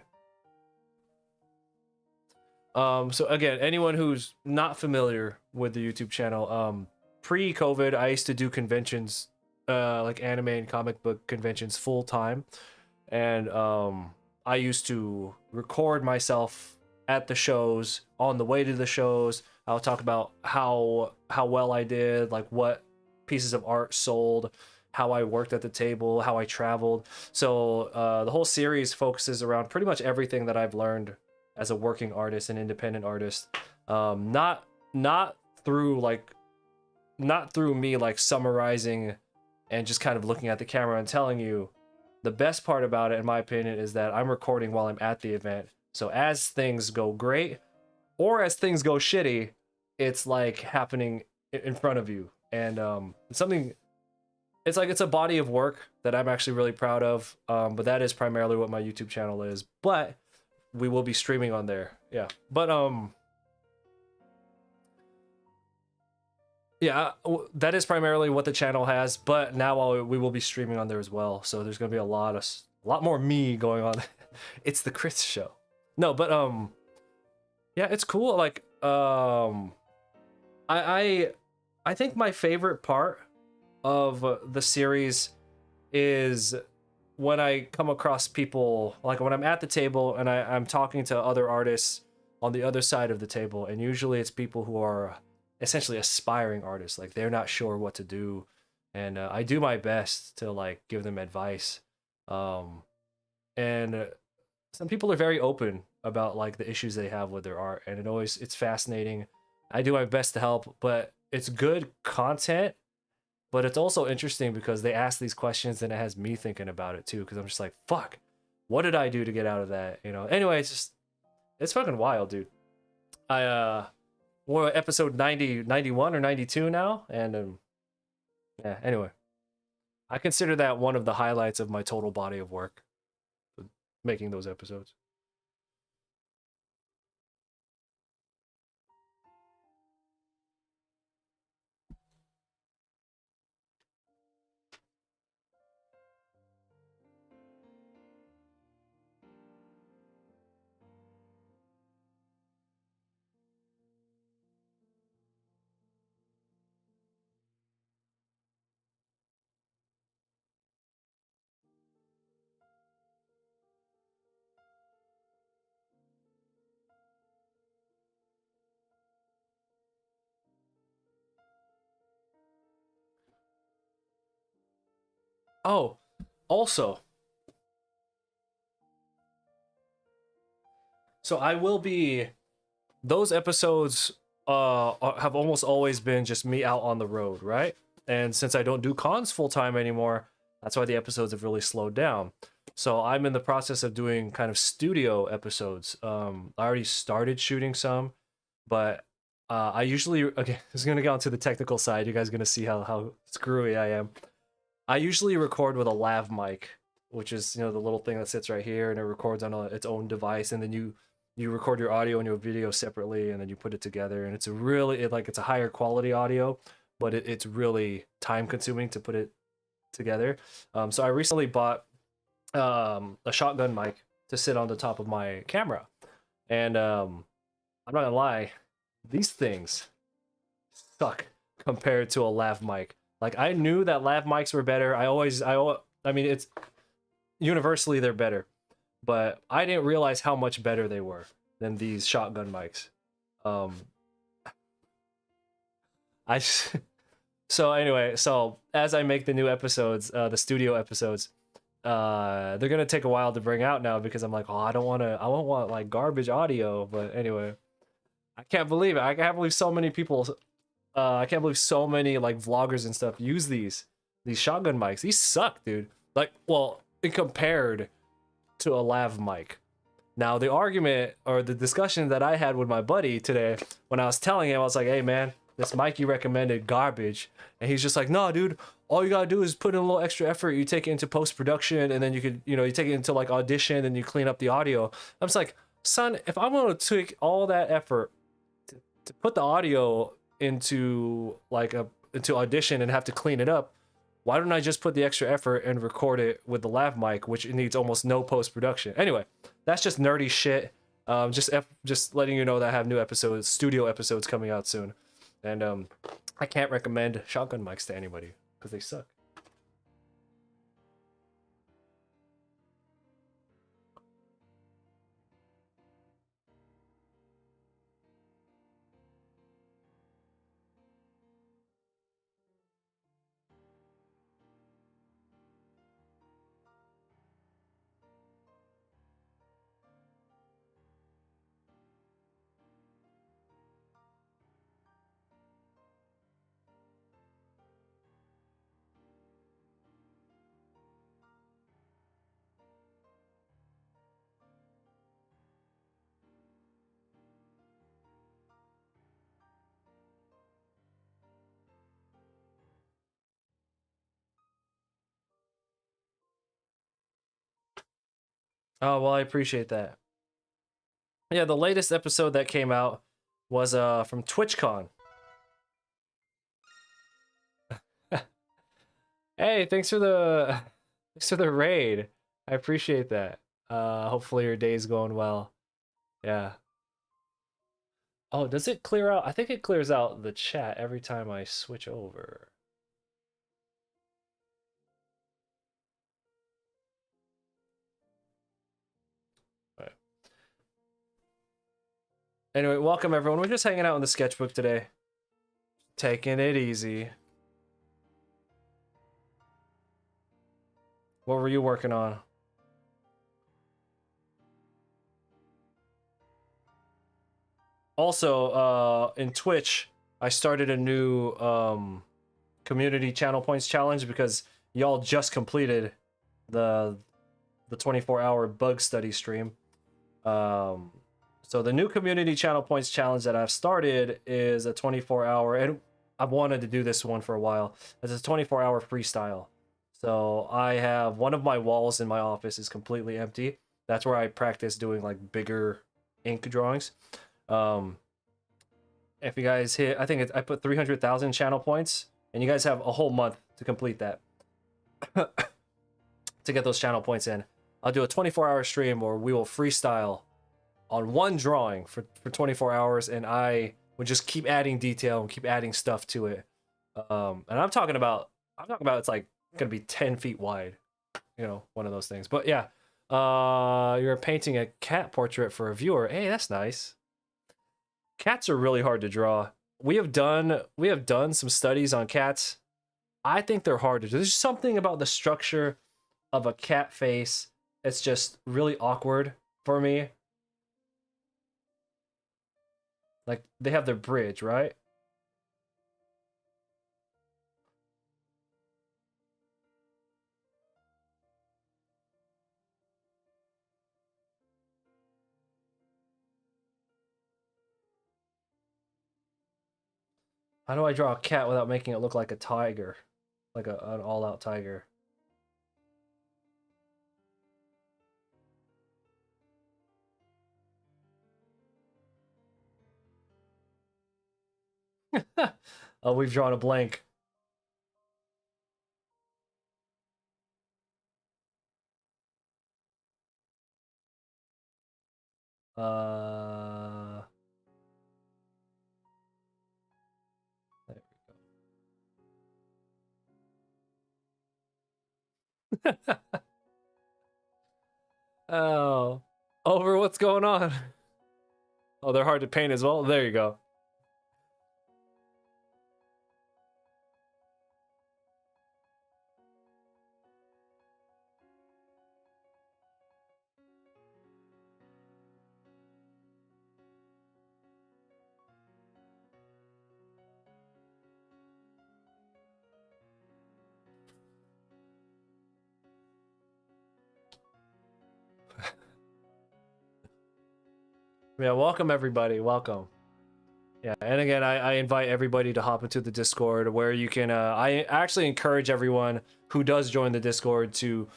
So again, anyone who's not familiar with the YouTube channel, pre-COVID, I used to do conventions, like anime and comic book conventions full time, and I used to record myself at the shows, on the way to the shows. I'll talk about how well I did, like what pieces of art sold, how I worked at the table, how I traveled. So the whole series focuses around pretty much everything that I've learned as a working artist, an independent artist. Not through me like summarizing and just kind of looking at the camera and telling you. The best part about it, in my opinion, is that I'm recording while I'm at the event. So as things go great, or as things go shitty, it's like happening in front of you. And it's something, it's like, it's a body of work that I'm actually really proud of. But that is primarily what my YouTube channel is. But we will be streaming on there. Yeah. But yeah, that is primarily what the channel has, but now we will be streaming on there as well. So there's gonna be a lot more me going on. It's the Chris show. No, but yeah, it's cool. Like I think my favorite part of the series is when I come across people, like when I'm at the table and I'm talking to other artists on the other side of the table, and usually it's people who are essentially aspiring artists, like they're not sure what to do, and I do my best to like give them advice. And some people are very open about like the issues they have with their art, and it's fascinating. I do my best to help, but it's good content, but it's also interesting because they ask these questions and it has me thinking about it too, because I'm just like, fuck, what did I do to get out of that, you know? Anyway, it's fucking wild, dude. We're episode 90, 91 or 92 now, and yeah, anyway, I consider that one of the highlights of my total body of work, making those episodes. Oh, also, so I will be, those episodes have almost always been just me out on the road, right? And since I don't do cons full time anymore, that's why the episodes have really slowed down. So I'm in the process of doing kind of studio episodes. I already started shooting some, but I usually, okay, this is gonna get onto the technical side. You guys are gonna see how screwy I am. I usually record with a lav mic, which is, you know, the little thing that sits right here and it records on its own device, and then you record your audio and your video separately, and then you put it together, and it's it's a higher quality audio, but it's really time consuming to put it together. So I recently bought a shotgun mic to sit on the top of my camera, and I'm not gonna lie, these things suck compared to a lav mic. Like, I knew that lav mics were better. I mean, it's universally they're better, but I didn't realize how much better they were than these shotgun mics. Um, I so anyway, so as I make the new episodes, the studio episodes, they're gonna take a while to bring out now because I'm like, oh, I don't want like garbage audio. But anyway, I can't believe it. I can't believe so many people. I can't believe so many like vloggers and stuff use these shotgun mics. These suck, dude. Like, well, compared to a lav mic. Now, the argument or the discussion that I had with my buddy today, when I was telling him, I was like, hey, man, this mic you recommended garbage. And he's just like, no, dude, all you gotta do is put in a little extra effort. You take it into post-production, and then you could, you take it into like audition, and you clean up the audio. I'm just like, son, if I'm gonna take all that effort to put the audio into into audition and have to clean it up, why don't I just put the extra effort and record it with the lav mic, which needs almost no post-production? Anyway, that's just nerdy shit. Just letting you know that I have new episodes, studio episodes coming out soon. And I can't recommend shotgun mics to anybody because they suck. Oh, well, I appreciate that. Yeah, the latest episode that came out was from TwitchCon. Hey, thanks for the raid. I appreciate that. Hopefully your day's going well. Yeah. Oh, does it clear out? I think it clears out the chat every time I switch over. All right. Anyway, welcome everyone. We're just hanging out in the sketchbook today. Taking it easy. What were you working on? Also, in Twitch, I started a new community channel points challenge because y'all just completed the 24-hour bug study stream. So the new community channel points challenge that I've started is a 24-hour, and I've wanted to do this one for a while. It's a 24-hour freestyle. So I have one of my walls in my office is completely empty. That's where I practice doing like bigger ink drawings. If you guys hit, I think I put 300,000 channel points, and you guys have a whole month to complete that. To get those channel points in. I'll do a 24-hour stream where we will freestyle on one drawing for 24 hours, and I would just keep adding detail and keep adding stuff to it. And I'm talking about it's like gonna be 10 feet wide, one of those things. But yeah, you're painting a cat portrait for a viewer. Hey, that's nice. Cats are really hard to draw. We have done some studies on cats. I think they're hard to do. There's something about the structure of a cat face. It's just really awkward for me. Like, they have their bridge, right? How do I draw a cat without making it look like a tiger? Like an all-out tiger. Oh, we've drawn a blank. There we go. Oh, over what's going on? Oh, they're hard to paint as well. There you go. Yeah, welcome everybody. Welcome. Yeah, and again, I invite everybody to hop into the Discord where you can. I actually encourage everyone who does join the Discord to,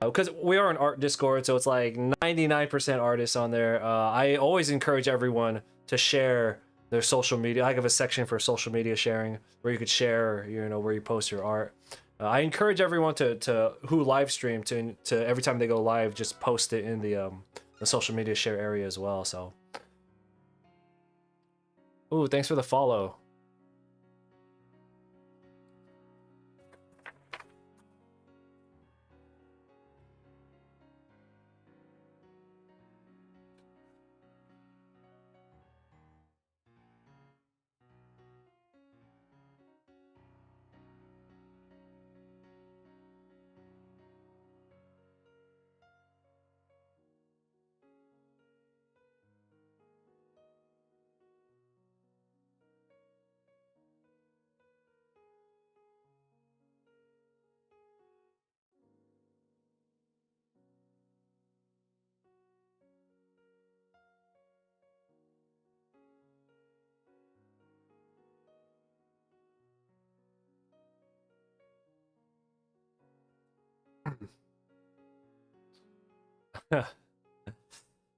because we are an art Discord, so it's like 99% artists on there. I always encourage everyone to share their social media. I have a section for social media sharing where you could share, where you post your art. I encourage everyone to who live stream to every time they go live, just post it in the social media share area as well. So. Ooh, thanks for the follow.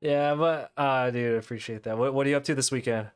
Yeah, but dude, I appreciate that. What are you up to this weekend?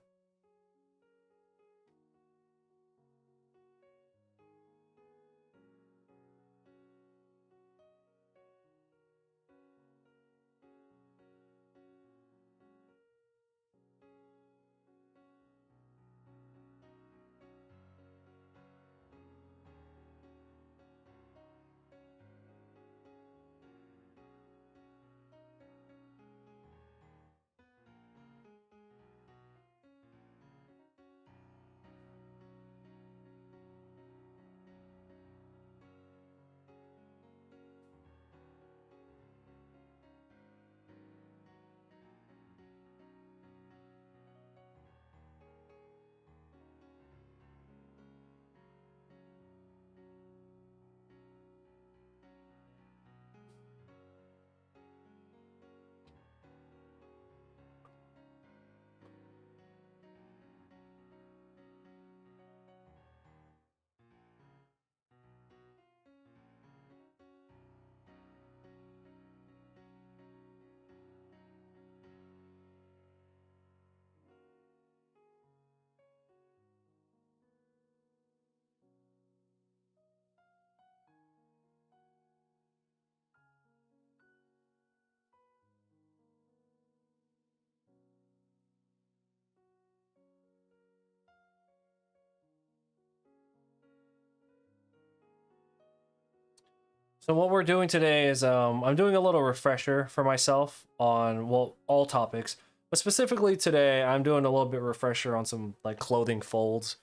So what we're doing today is I'm doing a little refresher for myself on all topics, but specifically today I'm doing a little bit refresher on some like clothing folds.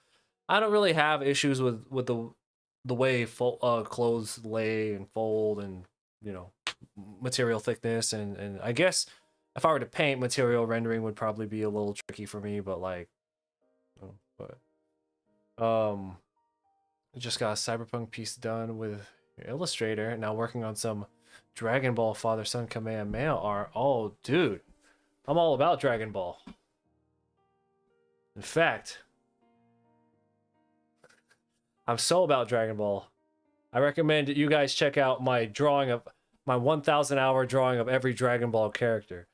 I don't really have issues with the way clothes lay and fold and you know material thickness and I guess if I were to paint, material rendering would probably be a little tricky for me, but like, but I just got a cyberpunk piece done with Illustrator. Now working on some Dragon Ball Father Son Kamehameha art. Oh, dude, I'm all about Dragon Ball. In fact, I'm so about Dragon Ball. I recommend you guys check out my drawing of my 1,000 hour drawing of every Dragon Ball character.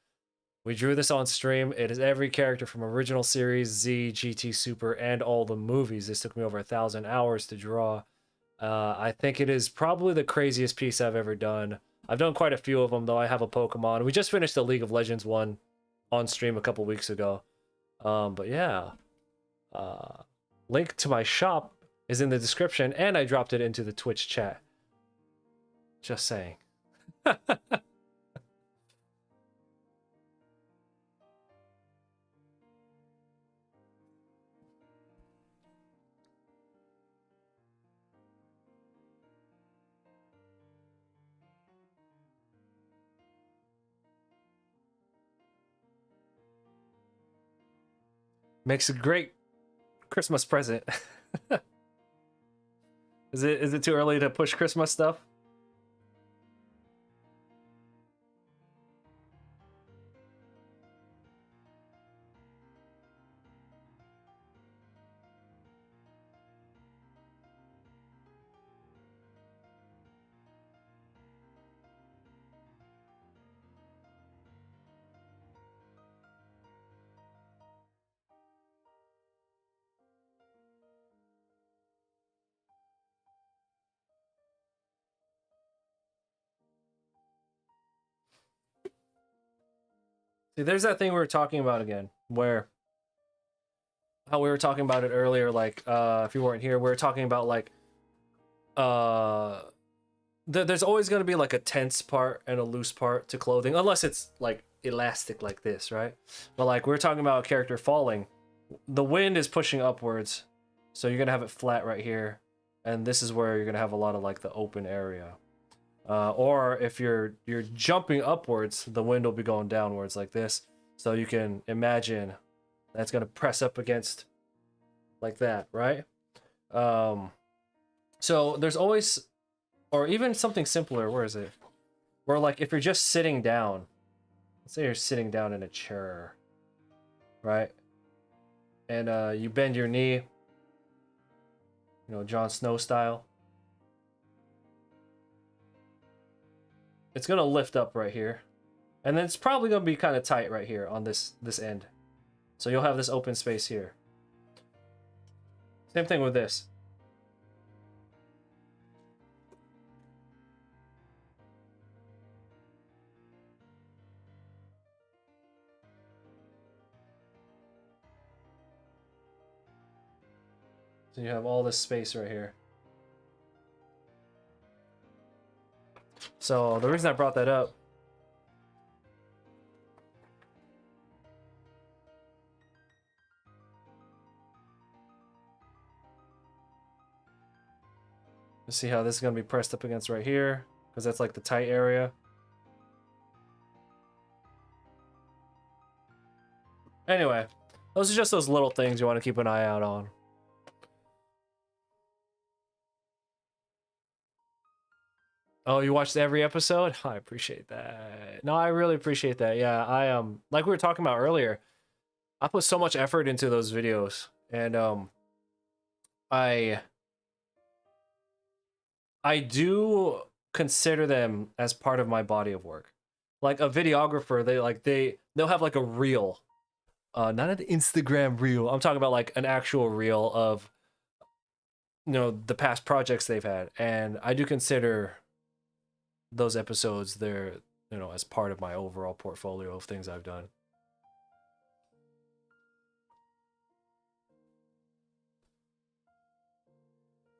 We drew this on stream. It is every character from original series, Z, GT Super, and all the movies. This took me over 1,000 hours to draw. I think it is probably the craziest piece I've ever done. I've done quite a few of them, though. I have a Pokemon. We just finished the League of Legends one on stream a couple weeks ago. But yeah. Link to my shop is in the description, and I dropped it into the Twitch chat. Just saying. Makes a great Christmas present. Is it too early to push Christmas stuff? See, there's that thing we were talking about again, where how we were talking about it earlier, like if you weren't here, we were talking about like there's always going to be like a tense part and a loose part to clothing, unless it's like elastic like this, right? But like we were talking about a character falling, the wind is pushing upwards, so you're gonna have it flat right here, and this is where you're gonna have a lot of like the open area. Or if you're jumping upwards, the wind will be going downwards like this, so you can imagine that's gonna press up against like that, right? So there's always, or even something simpler, where is it? Where like if you're just sitting down, let's say you're sitting down in a chair, right? And you bend your knee, you know, Jon Snow style. It's gonna lift up right here, and then it's probably gonna be kind of tight right here on this end. So you'll have this open space here. Same thing with this. So you have all this space right here. So the reason I brought that up, you see how this is going to be pressed up against right here, because that's like the tight area. Anyway, those are just those little things you want to keep an eye out on. Oh, you watched every episode? I appreciate that. No, I really appreciate that. Yeah, I like we were talking about earlier, I put so much effort into those videos, and I do consider them as part of my body of work. Like a videographer, they'll have like a reel, not an Instagram reel. I'm talking about like an actual reel of, you know, the past projects they've had, and I do consider those episodes there, you know, as part of my overall portfolio of things I've done.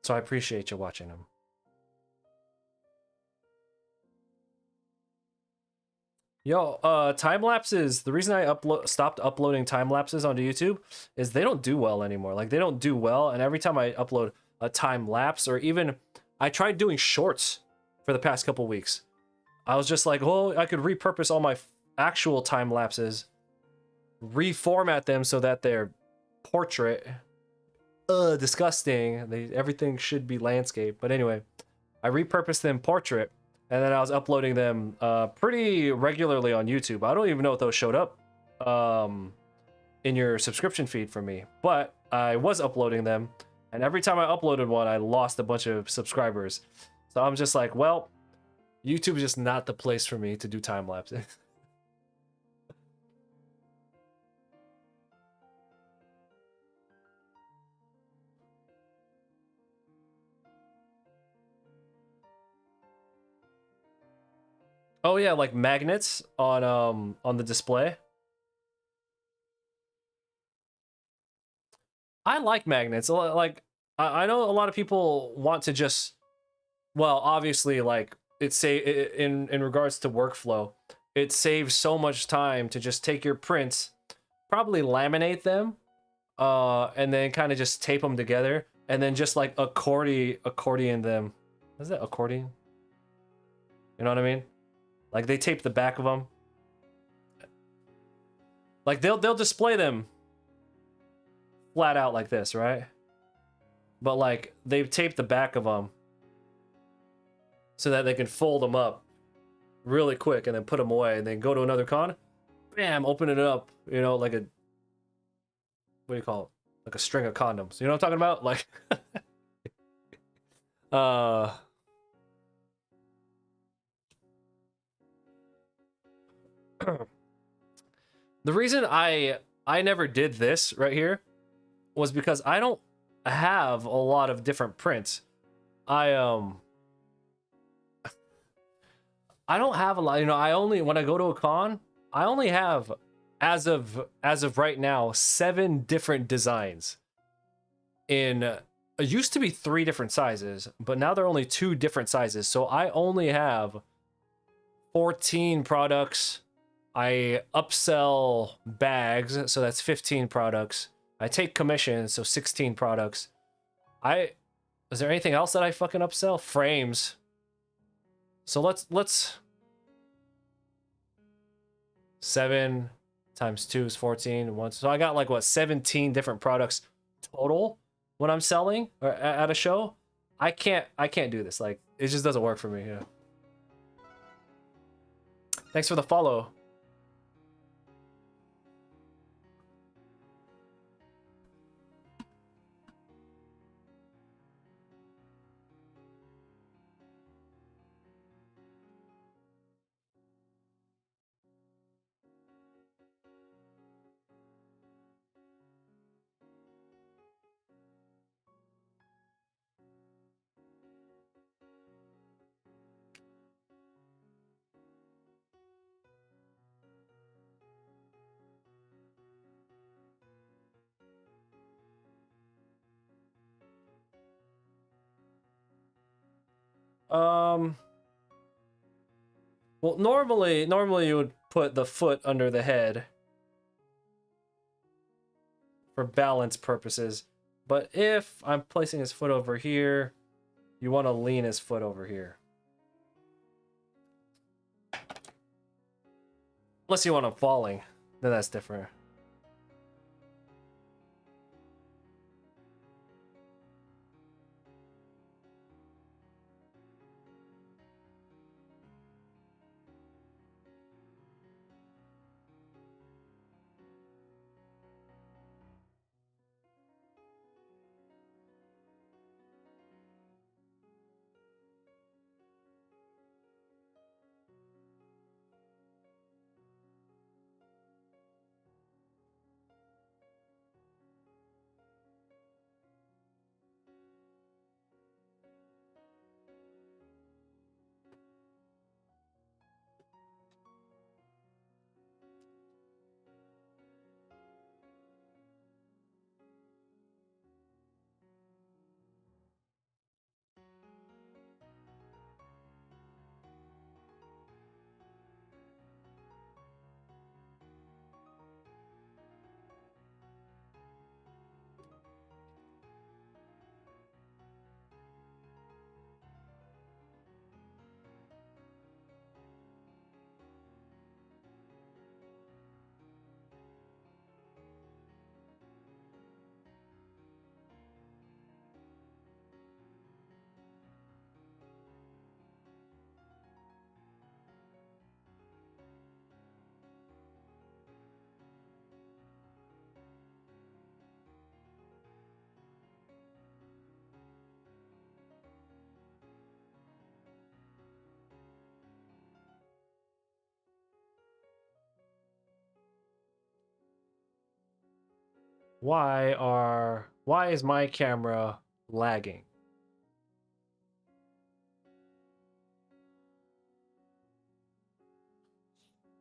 So I appreciate you watching them. Yo, time lapses. The reason I stopped uploading time lapses onto YouTube is they don't do well anymore. Like they don't do well, and every time I upload a time lapse, or even I tried doing shorts for the past couple weeks, I was just like, well, I could repurpose all my actual time lapses, reformat them so that they're portrait. Disgusting. Everything should be landscape. But anyway, I repurposed them portrait, and then I was uploading them pretty regularly on YouTube. I don't even know if those showed up in your subscription feed for me, but I was uploading them, and every time I uploaded one, I lost a bunch of subscribers. So I'm just like, well, YouTube is just not the place for me to do time lapses. Oh yeah, like magnets on the display. I like magnets. Like I know a lot of people want to just, well, obviously, like in regards to workflow, it saves so much time to just take your prints, probably laminate them, and then kind of just tape them together, and then just like accordion them. Is that accordion? You know what I mean? Like they tape the back of them. Like they'll display them. flat out like this, right? But like they've taped the back of them so that they can fold them up really quick and then put them away and then go to another con. Bam, open it up, you know, like a, what do you call it? Like a string of condoms. You know what I'm talking about? Like the reason I never did this right here was because I don't have a lot of different prints. I don't have a lot, you know, I only, when I go to a con, I only have, as of right now, 7 different designs. In it used to be 3 different sizes, but now they're only 2 different sizes. So I only have 14 products. I upsell bags, so that's 15 products. I take commissions, so 16 products. Is there anything else that I fucking upsell? Frames. So let's 7 times 2 is 14. So I got like what, 17 different products total when I'm selling or at a show. I can't do this. Like, it just doesn't work for me. Yeah. Thanks for the follow. Well, normally you would put the foot under the head for balance purposes. But if I'm placing his foot over here, you want to lean his foot over here. Unless you want him falling, then that's different. Why is my camera lagging?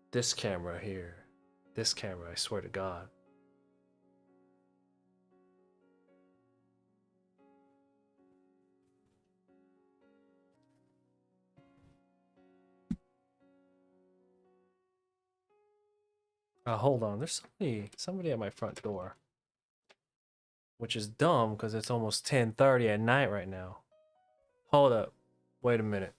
This camera here. This camera, I swear to God. Hold on. There's somebody at my front door. Which is dumb because it's almost 10:30 at night right now. Hold up. Wait a minute.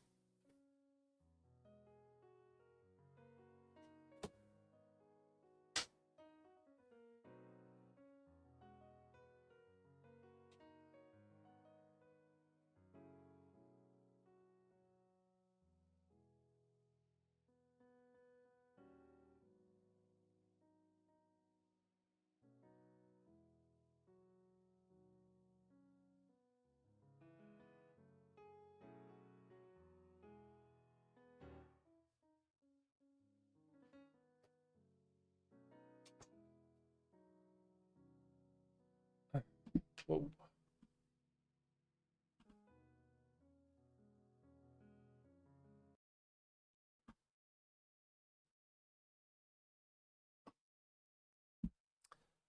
Whoa.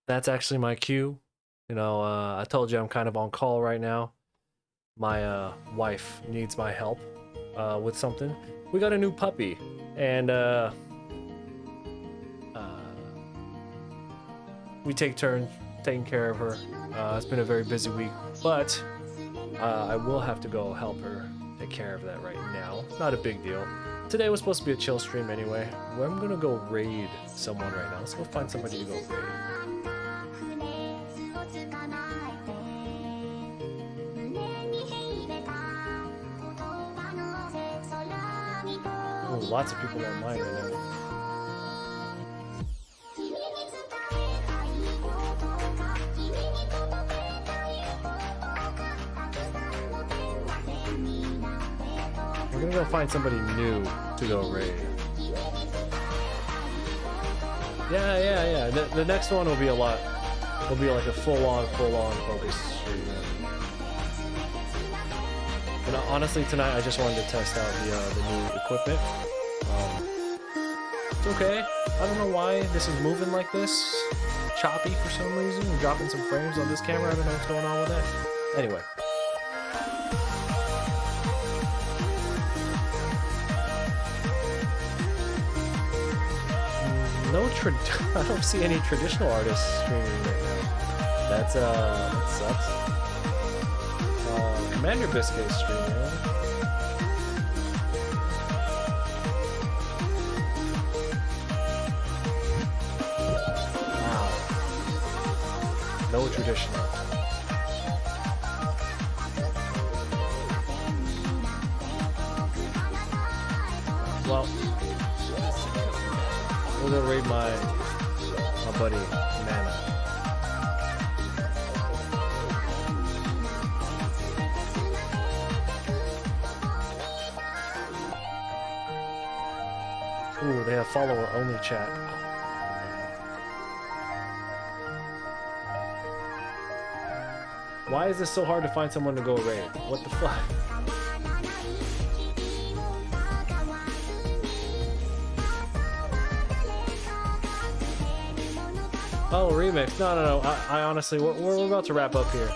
That's actually my cue. You know, I told you I'm kind of on call right now. My wife needs my help with something. We got a new puppy, and we take turns taking care of her. It's been a very busy week, but I will have to go help her take care of that right now. Not a big deal. Today was supposed to be a chill stream anyway. Well, I'm gonna go raid someone right now. Let's go find somebody to go raid. Oh, lots of people online right now. We're gonna go find somebody new to go raid. Yeah. The next one will be a lot. Will be like a full-on focus stream. And honestly, tonight I just wanted to test out the new equipment. It's okay. I don't know why this is moving like this. Choppy for some reason. I'm dropping some frames on this camera. I don't know what's going on with that. Anyway. I don't see any traditional artists streaming right now. That sucks. Commander Biscuit is streaming. Wow. No traditional. Well, we'll go raid my buddy Nana. Ooh, they have follower only chat. Why is this so hard to find someone to go raid? What the fuck? Oh, remix. No. I honestly, we're about to wrap up here.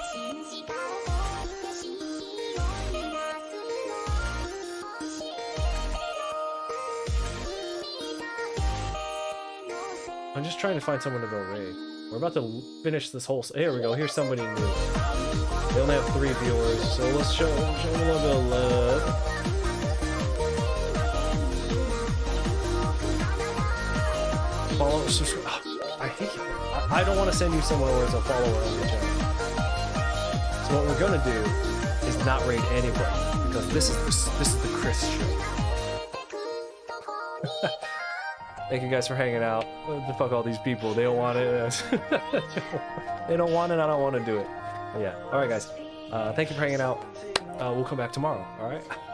I'm just trying to find someone to go raid. We're about to finish this whole... Here we go. Here's somebody new. They only have 3 viewers, so let's show them a little bit of love. Follow, subscribe. Oh, I hate you. I don't want to send you somewhere where it's a follower on the channel. So what we're gonna do is not raid anybody, because this is the Chris show. Thank you guys for hanging out. Fuck all these people. They don't want it. They don't want it. I don't want to do it. But yeah. All right, guys. Thank you for hanging out. We'll come back tomorrow. All right.